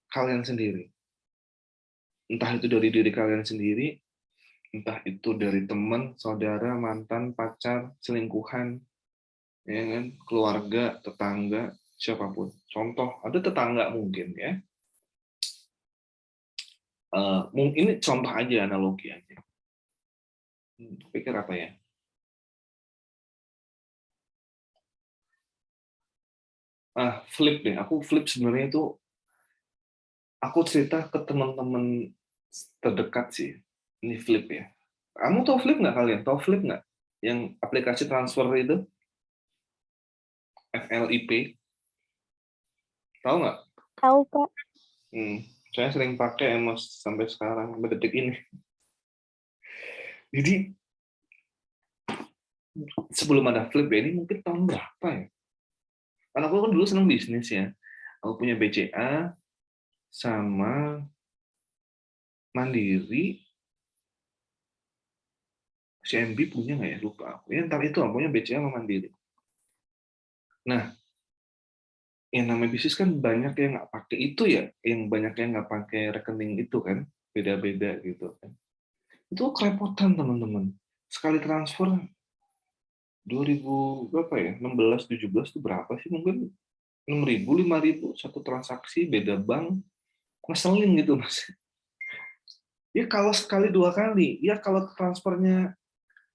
kalian sendiri. Entah itu dari diri kalian sendiri, entah itu dari teman, saudara, mantan, pacar, selingkuhan, ya kan, keluarga, tetangga, siapapun. Contoh, ada tetangga mungkin ya. Ini contoh aja, analogi aja. Pikir apa ya? Flip deh. Aku flip sebenarnya itu, aku cerita ke teman-teman terdekat sih. Ini flip ya. Kamu tahu flip nggak kalian? Tahu flip nggak? Yang aplikasi transfer itu? FLIP. Tahu nggak? Tahu, Pak. Saya sering pakai Emos sampai sekarang, sampai detik ini. Jadi, sebelum ada flip ya, ini mungkin tahun berapa ya? Karena aku kan dulu senang bisnis ya. Aku punya BCA sama Mandiri. CMB punya nggak ya? Lupa aku. Ya, entar itu, aku punya BCA sama Mandiri. Nah, yang namanya bisnis kan banyak yang nggak pakai itu ya, yang banyak yang nggak pakai rekening itu kan, beda-beda gitu kan. Itu kerepotan teman-teman. Sekali transfer 2000 berapa ya? 16 17 itu berapa sih? Mungkin 6.000 5.000 satu transaksi, beda bank. Ngeselin gitu, Mas. Ya kalau sekali 2 kali, ya kalau transfernya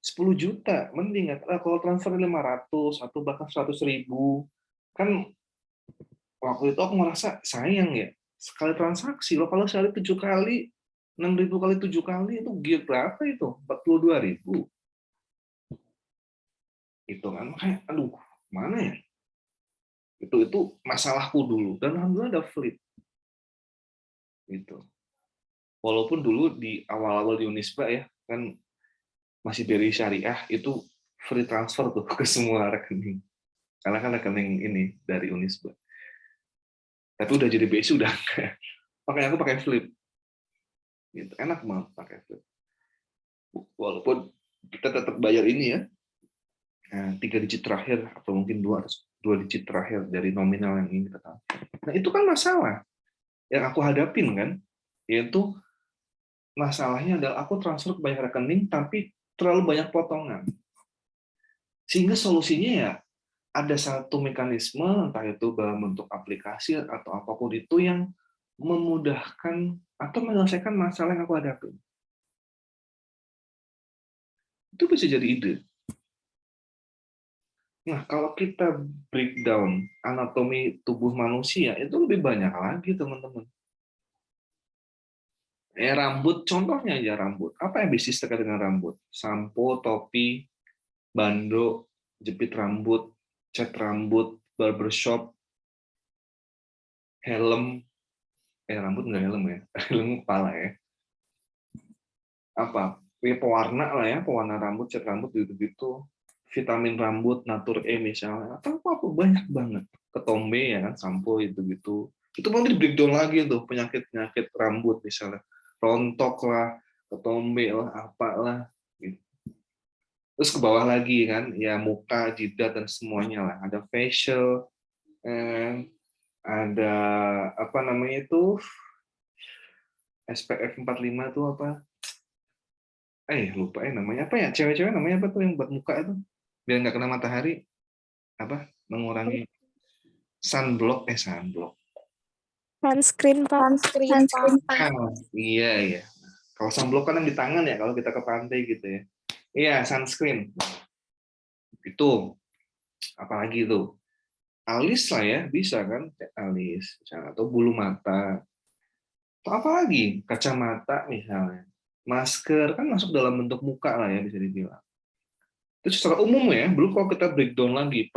10 juta, mending. Kalau transfer 500 atau bahkan 100.000, kan waktu itu aku merasa sayang ya. Sekali transaksi, loh kalau sehari 7 kali, 6.000 kali 7 kali, itu gear berapa itu? 42.000. Gitu kan, makanya aduh, mana ya? Itu masalahku dulu, dan alhamdulillah ada flip. Gitu. Walaupun dulu di awal-awal di Unisba ya, kan masih BRI Syariah, itu free transfer tuh ke semua rekening. Karena kan rekening ini dari Unisba. Tapi udah jadi BSI udah enggak. Makanya aku pakai flip. Gitu. Enak banget pakai flip. Walaupun kita tetap bayar ini ya, 3 digit terakhir atau mungkin 2 digit terakhir dari nominal yang ini tetap. Nah itu kan masalah yang aku hadapin kan, yaitu masalahnya adalah aku transfer ke banyak rekening tapi terlalu banyak potongan. Sehingga solusinya ya ada satu mekanisme, entah itu dalam bentuk aplikasi atau apapun itu, yang memudahkan atau menyelesaikan masalah yang aku hadapi. Itu bisa jadi ide. Nah, kalau kita breakdown anatomi tubuh manusia, itu lebih banyak lagi, teman-teman. Rambut, contohnya aja rambut. Apa yang bisnis terkait dengan rambut? Sampo, topi, bando, jepit rambut, cat rambut, barbershop, helm, rambut nggak helm ya, helm kepala ya. Apa? Ya, pewarna lah ya, pewarna rambut, cat rambut gitu-gitu. Vitamin rambut, Natur E misalnya, atau apa banyak banget. Ketombe ya kan, sampo itu-gitu. Itu nanti di breakdown lagi tuh, penyakit-penyakit rambut misalnya. Rontok lah, ketombe lah, apalah. Gitu. Terus ke bawah lagi kan, ya muka, jidat dan semuanya lah. Ada facial, ada apa namanya itu SPF 45 itu apa? Lupa namanya apa ya? Cewek-cewek namanya apa tuh yang buat muka itu? Biar nggak kena matahari, apa? Mengurangi sunblock, sunblock. Sunscreen, Pak. Sunscreen, Pak. Iya, iya. Kalau sunblock kan yang di tangan ya, kalau kita ke pantai gitu ya. Iya, sunscreen. Itu. Apalagi itu? Alis lah ya, bisa kan? Alis. Atau bulu mata. Atau apa lagi? Kacamata misalnya. Masker kan masuk dalam bentuk muka lah ya, bisa dibilang. Itu secara umum ya, belum kalau kita breakdown lagi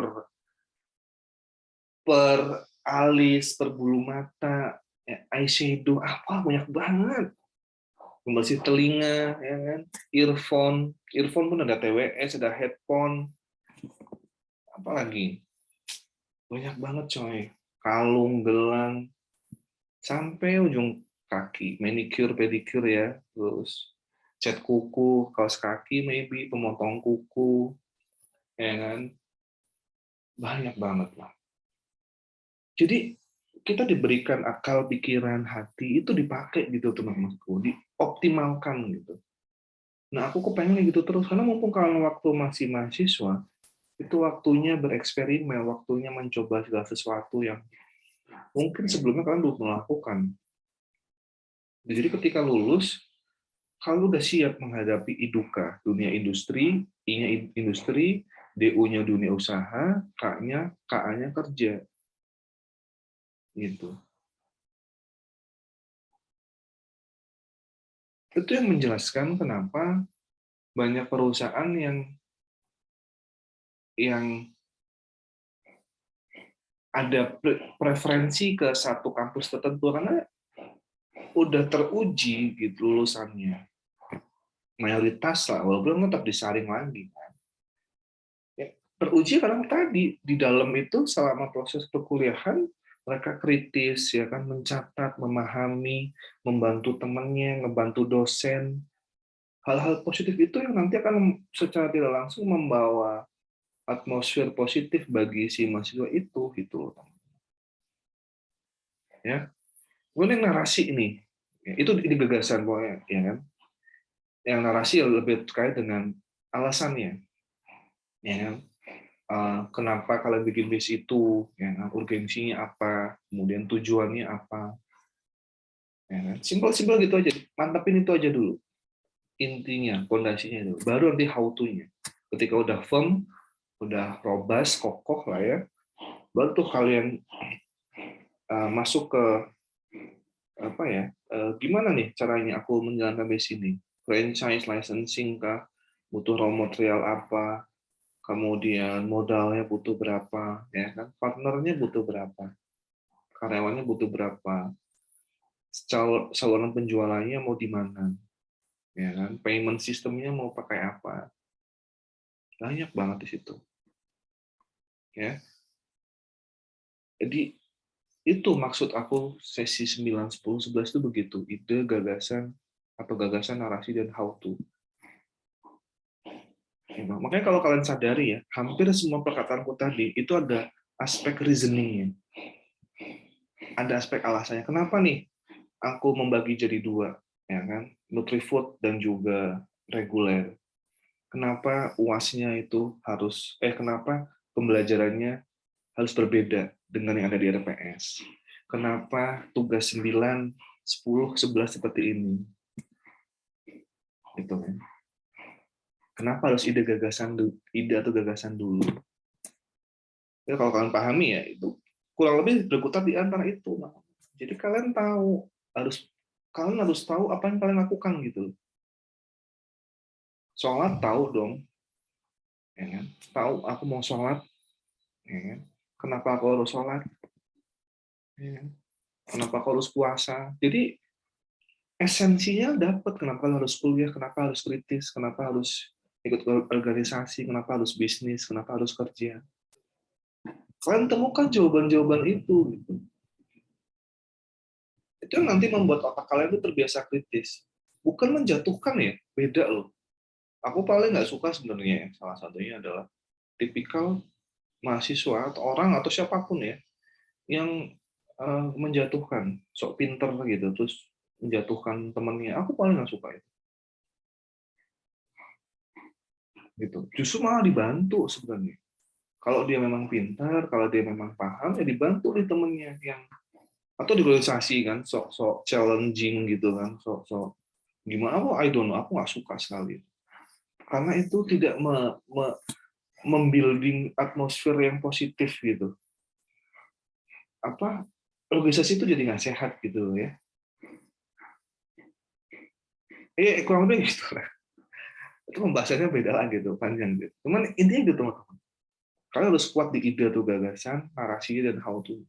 per alis, per bulu mata, eyeshadow, apa banyak banget. Pembersih telinga, ya kan? Earphone pun ada TWS, ada headphone, apalagi banyak banget coy. Kalung, gelang, sampai ujung kaki, manicure, pedicure ya, terus cat kuku, kaos kaki, maybe pemotong kuku, ya kan? Banyak banget lah. Jadi kita diberikan akal, pikiran, hati itu dipakai gitu teman-temanku, dioptimalkan gitu. Nah aku kepengen gitu terus karena mumpung kalau waktu masih mahasiswa itu waktunya bereksperimen, waktunya mencoba segala sesuatu yang mungkin sebelumnya kalian belum melakukan. Jadi ketika lulus, kalau udah siap menghadapi IDUKA, dunia industri, I-nya industri, DU-nya dunia usaha, K-nya kerja. Gitu. Itu yang menjelaskan kenapa banyak perusahaan yang ada preferensi ke satu kampus tertentu karena udah teruji gitu lulusannya. Mayoritas lah, walaupun tetap disaring lagi. Ya, teruji karena tadi di dalam itu selama proses perkuliahan mereka kritis ya kan, mencatat, memahami, membantu temannya, ngebantu dosen. Hal-hal positif itu yang nanti akan secara tidak langsung membawa atmosfer positif bagi si mahasiswa itu gitu. Ya. Kemudian narasi ini. Ya, itu gagasan pokoknya ya kan. Yang narasi lebih terkait dengan alasannya. Ya kan? Kenapa kalian bikin bis itu, ya kan? Urgensinya apa, kemudian tujuannya apa. Ya kan? Simpel-simpel gitu aja. Mantapin itu aja dulu. Intinya, fondasinya dulu. Baru nanti how to-nya. Ketika udah firm, udah robust, kokoh lah ya, baru tuh kalian masuk ke apa ya, gimana nih caranya aku menjalankan bis ini, franchise licensing kah, butuh raw material apa, kemudian modalnya butuh berapa, ya kan, partnernya butuh berapa, karyawannya butuh berapa, saluran penjualannya mau di mana, ya kan, payment sistemnya mau pakai apa, banyak banget di situ, ya. Jadi itu maksud aku sesi 9, 10, 11 itu begitu, ide, gagasan, atau gagasan, narasi, dan how to. Makanya kalau kalian sadari ya, hampir semua perkataanku tadi itu ada aspek reasoningnya. Ada aspek alasannya. Kenapa nih aku membagi jadi dua, ya kan? Nutrifood dan juga reguler. Kenapa UAS-nya itu harus kenapa pembelajarannya harus berbeda dengan yang ada di RPS? Kenapa tugas 9, 10, 11 seperti ini? Gitu kan. Kenapa harus ide atau gagasan dulu? Ya, kalau kalian pahami ya itu kurang lebih berkutat di antara itu. Jadi kalian harus tahu apa yang kalian lakukan gitu. Sholat tahu dong, ya kan? Tahu aku mau sholat, ya kan? Kenapa aku harus sholat? Ya kan? Kenapa aku harus puasa? Jadi esensinya dapat. Kenapa harus kuliah? Kenapa harus kritis? Kenapa harus ikut organisasi? Kenapa harus bisnis? Kenapa harus kerja? Kalian temukan jawaban-jawaban itu. Gitu. Itu yang nanti membuat otak kalian itu terbiasa kritis. Bukan menjatuhkan ya, beda loh. Aku paling nggak suka sebenarnya, salah satunya adalah tipikal mahasiswa atau orang atau siapapun ya, yang menjatuhkan, sok pinter gitu, terus menjatuhkan temannya. Aku paling nggak suka itu. Gitu. Justru malah dibantu sebenarnya. Kalau dia memang pintar, kalau dia memang paham, ya dibantu di temennya yang atau direalisasi kan, sok challenging gitu kan, sok gimana? Oh, I don't know, aku nggak suka sekali. Karena itu tidak membuilding atmosfer yang positif gitu. Apa organisasi itu jadi nggak sehat gitu ya. Kurang lebih gitu lah. Itu pembahasannya beda lah gitu, panjang gitu. Cuman intinya gitu teman-teman. Kalian harus kuat di ide atau gagasan, narasi, dan how to.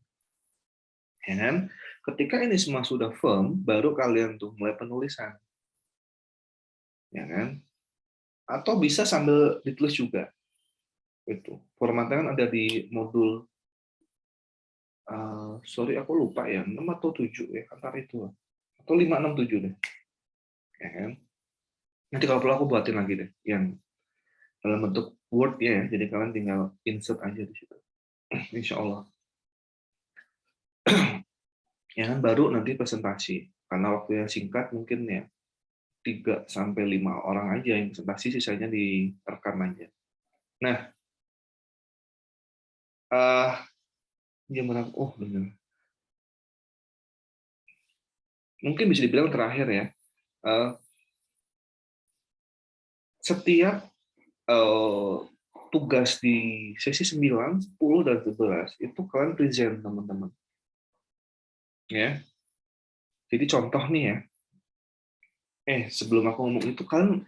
Ya kan? Ketika ini semua sudah firm, baru kalian tuh mulai penulisan. Ya kan? Atau bisa sambil ditulis juga. Itu. Formatnya kan ada di modul sorry aku lupa ya, 6 atau 7 ya, antara itu. Atau 5, 6, 7 deh. Ya kan? Nanti kalau perlu aku buatin lagi deh yang dalam bentuk Word ya, jadi kalian tinggal insert aja di situ. Insya Allah. Ya kan, baru nanti presentasi. Karena waktunya singkat mungkin ya 3 sampai 5 orang aja yang presentasi, sisanya direkam aja. Nah, gimana? Oh, benar. Mungkin bisa dibilang terakhir ya. Setiap tugas di sesi 9, 10, dan 11 itu kalian present teman-teman. Ya. Jadi contoh nih ya. Sebelum aku ngomong itu, kalian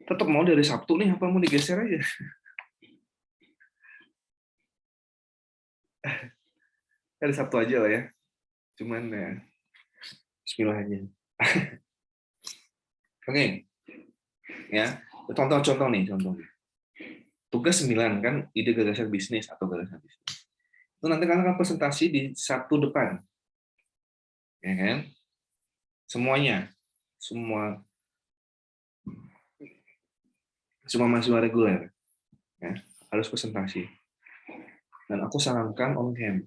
tetap mau dari Sabtu nih, apa mau digeser aja? Dari Sabtu aja lah ya. Cuman ya, bismillah aja. Oke. Ya. Contoh nih, contohnya. Tugas 9 kan, ide gagasan bisnis atau gagasan bisnis. Itu nanti kalian akan presentasi di Sabtu depan. Ya kan? Semuanya. Semua mahasiswa reguler ya, harus presentasi. Dan aku sarankan on cam.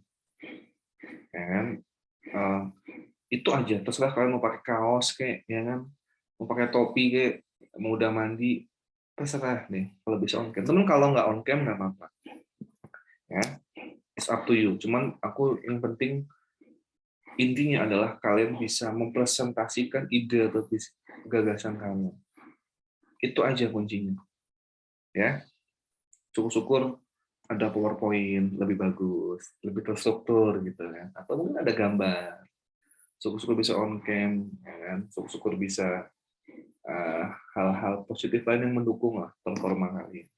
Ya kan? Itu aja, terserah kalian mau pakai kaos kayak ya kan, mau pakai topi kayak, mau udah mandi, terserah deh kalau bisa on cam. Temen kalau nggak on cam nggak apa-apa. Ya, it's up to you. Cuman aku yang penting intinya adalah kalian bisa mempresentasikan ide atau gagasan kalian. Itu aja kuncinya. Ya. Syukur-syukur ada PowerPoint lebih bagus, lebih terstruktur gitu kan. Atau mungkin ada gambar. Syukur-syukur bisa on cam, ya kan. Syukur-syukur bisa hal-hal positif lain yang mendukung lah performa kalian.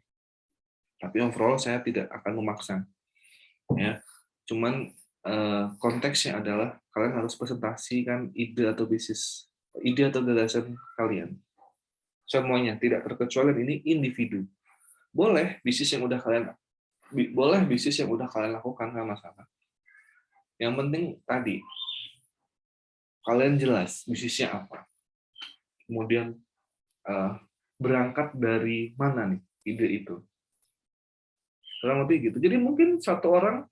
Tapi overall saya tidak akan memaksa. Ya. Cuman konteksnya adalah kalian harus presentasikan ide atau bisnis, ide atau gagasan kalian. Semuanya, tidak terkecuali ini individu. Boleh bisnis yang udah kalian lakukan, nggak masalah. Yang penting tadi kalian jelas bisnisnya apa. Kemudian berangkat dari mana nih ide itu. Kurang lebih gitu. Jadi mungkin satu orang,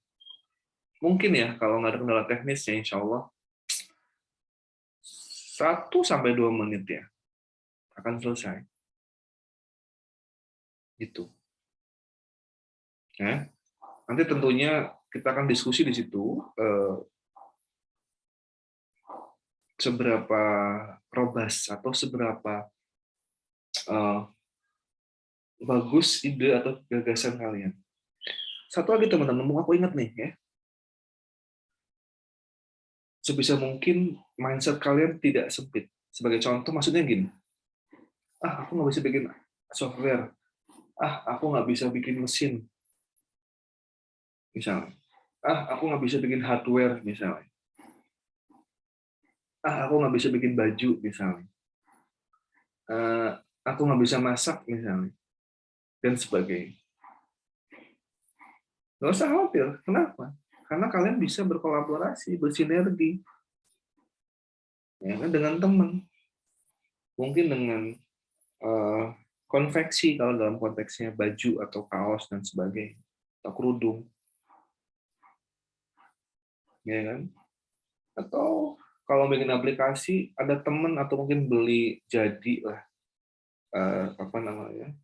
mungkin ya kalau nggak ada kendala teknisnya, insya Allah 1-2 menit ya akan selesai. Gitu. Ya. Nanti tentunya kita akan diskusi di situ seberapa robust atau seberapa bagus ide atau gagasan kalian. Satu lagi teman-teman, mau aku ingat nih ya. Sebisa mungkin mindset kalian tidak sempit. Sebagai contoh, maksudnya gini, aku nggak bisa bikin software, aku nggak bisa bikin mesin, misalnya. Aku nggak bisa bikin hardware, misalnya. Aku nggak bisa bikin baju, misalnya. Aku nggak bisa masak, misalnya. Dan sebagainya. Nggak usah khawatir. Kenapa? Karena kalian bisa berkolaborasi, bersinergi. Ya kan, dengan teman. Mungkin dengan konveksi kalau dalam konteksnya baju atau kaos dan sebagainya, atau kerudung, ya kan? Atau kalau bikin aplikasi ada temen atau mungkin beli jadi lah, apa namanya,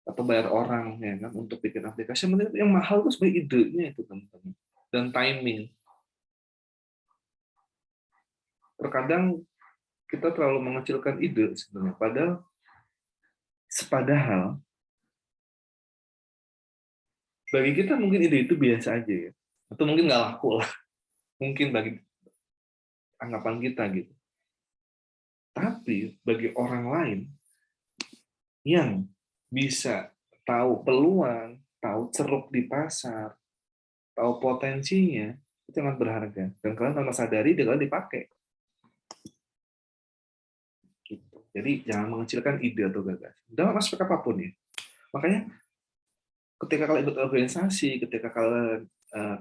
atau bayar orang ya kan untuk bikin aplikasi. Yang mahal itu sebenarnya idenya itu teman-teman, dan timing. Terkadang kita terlalu mengecilkan ide sebenarnya, padahal bagi kita mungkin ide itu biasa aja ya, atau mungkin nggak laku lah, mungkin bagi anggapan kita gitu. Tapi bagi orang lain yang bisa tahu peluang, tahu ceruk di pasar, tahu potensinya, itu sangat berharga. Dan kalian tanpa sadari, dia kalian dipakai. Gitu. Jadi jangan mengecilkan ide atau gagasan dalam aspek apapun ya. Makanya ketika kalian ikut organisasi, ketika kalian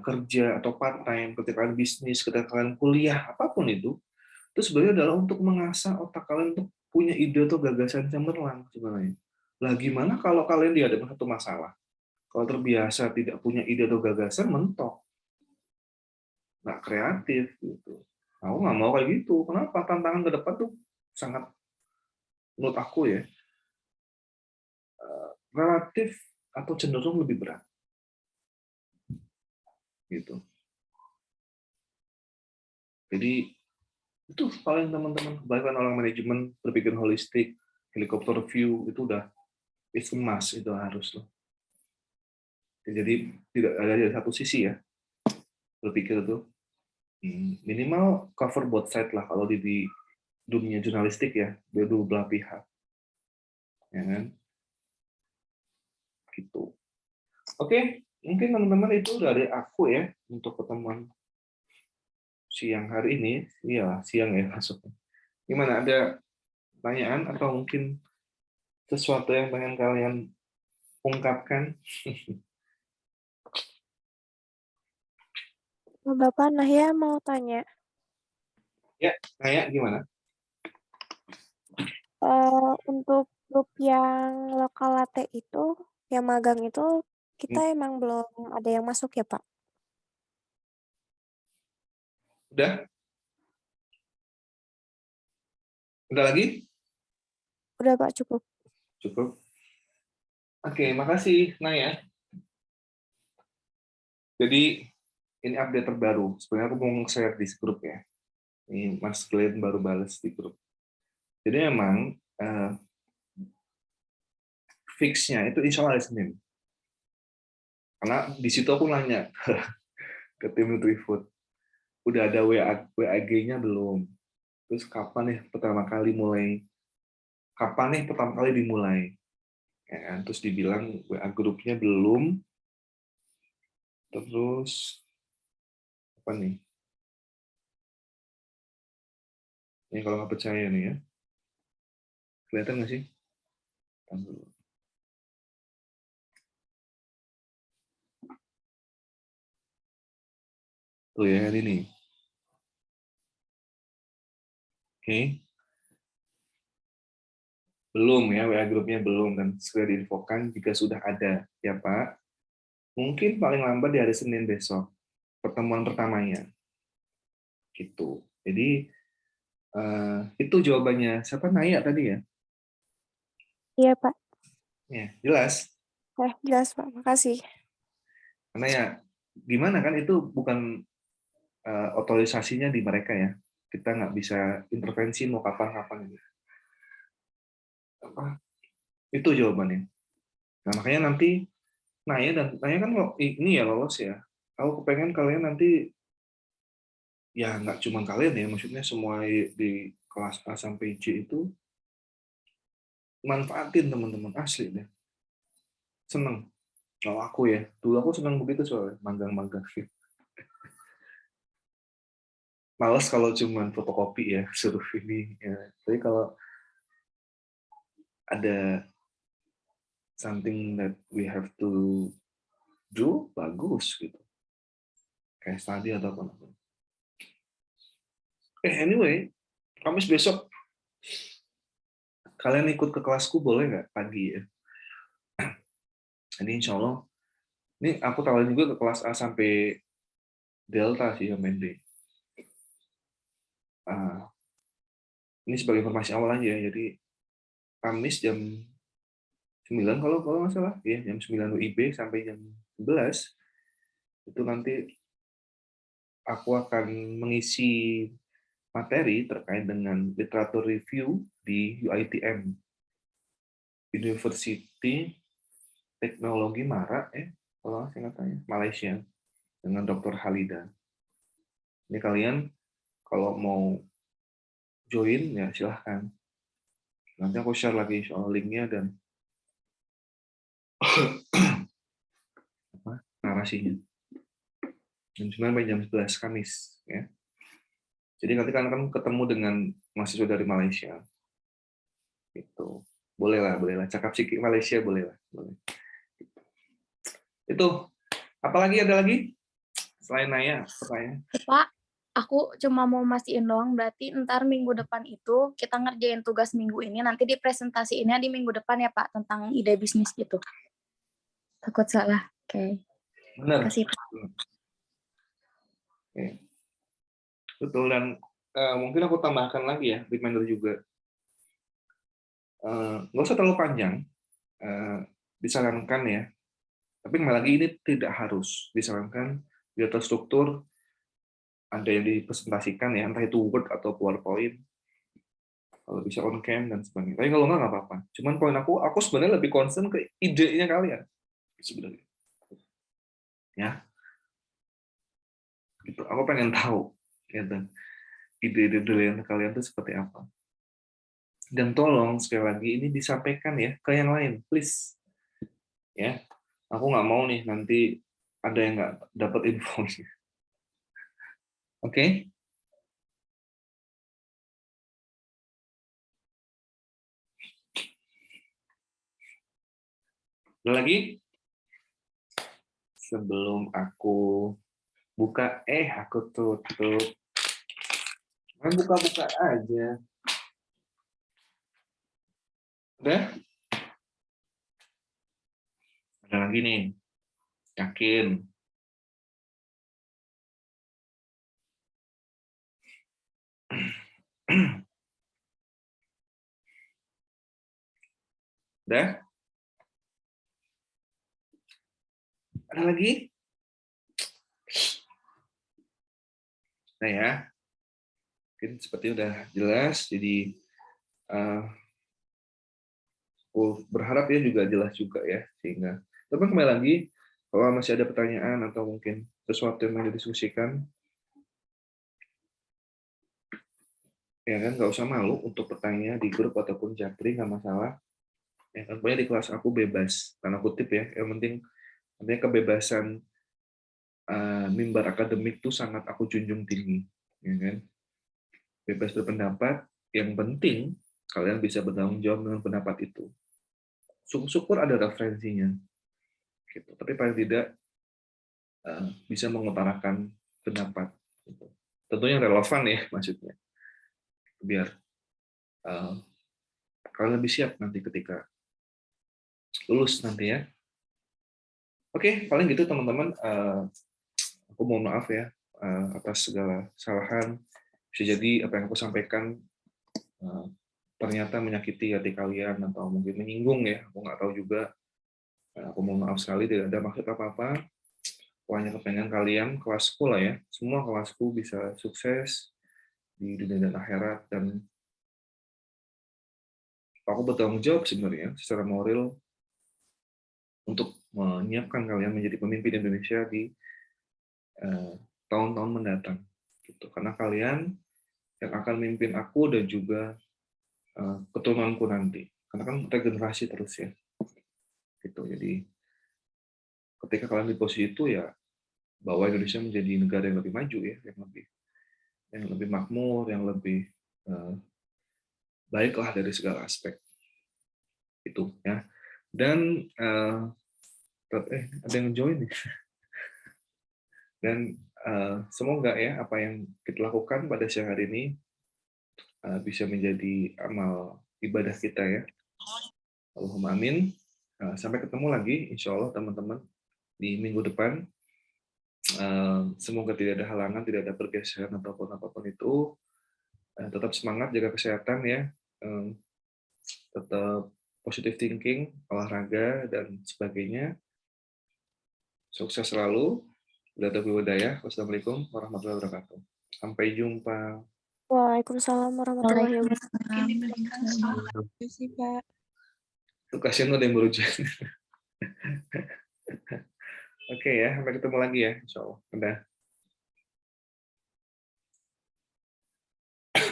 kerja atau part time, ketika kalian bisnis, ketika kalian kuliah, apapun itu sebenarnya adalah untuk mengasah otak kalian untuk punya ide atau gagasan cemerlang sebenarnya. Lah gimana kalau kalian dihadapkan satu masalah? Kalau terbiasa tidak punya ide atau gagasan, mentok, nggak kreatif gitu. Aku nggak mau kayak gitu. Kenapa? Tantangan ke depan tuh sangat, menurut aku ya, relatif atau cenderung lebih berat. Gitu. Jadi itu paling teman-teman, kebanyakan orang manajemen berpikir holistik, helikopter view itu udah it's a must, itu harus loh. Jadi tidak ada dari satu sisi ya berpikir itu, minimal cover both side lah kalau di dunia jurnalistik ya, dua belah pihak, ya kan? Gitu. Oke, mungkin teman-teman itu dari aku ya untuk pertemuan siang hari ini. Iya, siang ya masuknya. Gimana, ada pertanyaan atau mungkin sesuatu yang pengen kalian ungkapkan? Bapak Nahya mau tanya, Ya, kayak gimana? untuk grup yang lokal latte itu, yang magang itu, kita emang belum ada yang masuk ya, Pak? Udah? Udah lagi? Udah, Pak, cukup. Cukup. Oke, makasih Naya. Jadi ini update terbaru. Sebenarnya aku mau share di grup ya. Ini Mas Glenn baru balas di grup. Jadi memang fix-nya itu insya Allah hari Senin. Karena di situ aku nanya ke tim Nutrifood, udah ada WAG-nya belum? Terus kapan nih pertama kali dimulai? Ya kan? Terus dibilang WA grupnya belum. Terus apa nih? Ini kalau nggak percaya nih ya. Kelihatan nggak sih? Tuh ya, ini. Oke. Belum ya, WA grupnya belum, dan segera diinfokan jika sudah ada. Ya Pak, mungkin paling lambat di hari Senin besok, pertemuan pertamanya. Gitu. Jadi, itu jawabannya. Siapa Naya tadi ya? Iya, Pak. Ya, jelas. Jelas, Pak. Makasih. Karena ya, gimana kan itu bukan otorisasinya di mereka ya. Kita nggak bisa intervensi mau kapan-kapan. Itu jawabannya. Nah, makanya nanti Naya kan ini ya lolos ya. Aku kepengen kalian nanti, ya nggak cuma kalian ya, maksudnya semua di kelas A sampai J itu manfaatin teman-teman, asli deh. Seneng. Kalau aku ya, dulu aku seneng begitu soalnya, magang-magang. Males kalau cuma fotokopi ya, suruh ini. Ya. Tapi kalau ada something that we have to do, bagus gitu. Kayak study atau apa. Anyway, Kamis besok kalian ikut ke kelasku boleh nggak pagi ya? Jadi insya Allah, ini aku tawarin juga ke kelas A sampai Delta sih sampai D. Ini sebagai informasi awal aja ya. Jadi Kamis jam 9 kalau nggak salah, ya jam 9 WIB sampai jam 11 itu nanti aku akan mengisi materi terkait dengan literatur review di UiTM, University Teknologi Mara, kalau singkatannya Malaysia, dengan Dr. Halida. Ini kalian kalau mau join ya silahkan. Nanti aku share lagi soal linknya dan narasinya. Jam 9 sampai jam 11 Kamis. Ya. Jadi nanti kalian akan ketemu dengan mahasiswa dari Malaysia. Itu bolehlah. Cakap sikit Malaysia boleh. Itu. Apalagi ada lagi? Selain Naya, pertanyaan. Pak, aku cuma mau mastiin doang, berarti ntar minggu depan itu kita ngerjain tugas minggu ini, nanti dipresentasiinnya di minggu depan ya Pak, tentang ide bisnis gitu. Takut salah. Oke. Benar. Kasih Pak. Oke. Betul, dan mungkin aku tambahkan lagi ya, reminder juga. Nggak usah terlalu panjang, disarankan ya. Tapi kembali lagi ini tidak harus disarankan di atas struktur ada yang dipresentasikan ya, entah itu Word atau PowerPoint, kalau bisa on cam dan sebagainya. Tapi kalau nggak apa-apa. Cuman poin aku sebenarnya lebih concern ke idenya kalian sebenarnya. Ya, gitu. Aku pengen tahu, gitu. Ide-ide kalian itu seperti apa. Dan tolong sekali lagi ini disampaikan ya ke yang lain, please. Ya, aku nggak mau nih nanti ada yang nggak dapat infonya. Oke? Ada lagi? Sebelum aku buka, aku tutup. Main buka-buka aja. Udah? Ada lagi nih. Yakin. Udah? Ada lagi? Nah ya. Mungkin seperti udah jelas, jadi aku berharap ya juga jelas juga ya, sehingga tapi kembali lagi, kalau masih ada pertanyaan atau mungkin sesuatu yang mau didiskusikan, ya kan nggak usah malu untuk bertanya di grup ataupun japri, nggak masalah. Ya kan, pokoknya di kelas aku bebas, tanda kutip ya, yang penting artinya kebebasan mimbar akademik itu sangat aku junjung tinggi, ya kan? Bebas berpendapat, yang penting kalian bisa bertanggung jawab dengan pendapat itu. Syukur ada referensinya, gitu. Tapi paling tidak bisa mengutarakan pendapat. Gitu. Tentunya relevan ya maksudnya, biar kalian lebih siap nanti ketika lulus nanti ya. Oke, paling gitu teman-teman. Aku mohon maaf ya atas segala kesalahan. Bisa jadi apa yang aku sampaikan ternyata menyakiti hati kalian atau mungkin menyinggung ya. Aku nggak tahu juga. Aku mohon maaf sekali, tidak ada maksud apa-apa. Aku hanya kepengen kalian kelasku lah ya. Semua kelasku bisa sukses di dunia dan akhirat, dan aku bertanggung jawab sebenarnya secara moral untuk menyiapkan kalian menjadi pemimpin Indonesia di tahun-tahun mendatang. Gitu. Karena kalian yang akan memimpin aku dan juga keturunanku nanti. Karena kan regenerasi terus ya. Gitu. Jadi ketika kalian di posisi itu ya bawa Indonesia menjadi negara yang lebih maju ya, yang lebih makmur, yang lebih baiklah dari segala aspek. Itu ya. Dan ada yang join nih. Dan semoga ya apa yang kita lakukan pada siang hari ini bisa menjadi amal ibadah kita ya. Allahumma amin. Sampai ketemu lagi, insya Allah teman-teman di minggu depan. Semoga tidak ada halangan, tidak ada pergeseran ataupun apapun itu. Tetap semangat, jaga kesehatan ya. Tetap positive thinking, olahraga dan sebagainya. Sukses selalu. Wassalamualaikum warahmatullahi wabarakatuh. Sampai jumpa. Waalaikumsalam warahmatullahi wabarakatuh. Waalaikumsalam. Terima kasih, Pak. Tuh kasihan ada yang berujian. Oke ya, sampai ketemu lagi ya, insya Allah. Udah.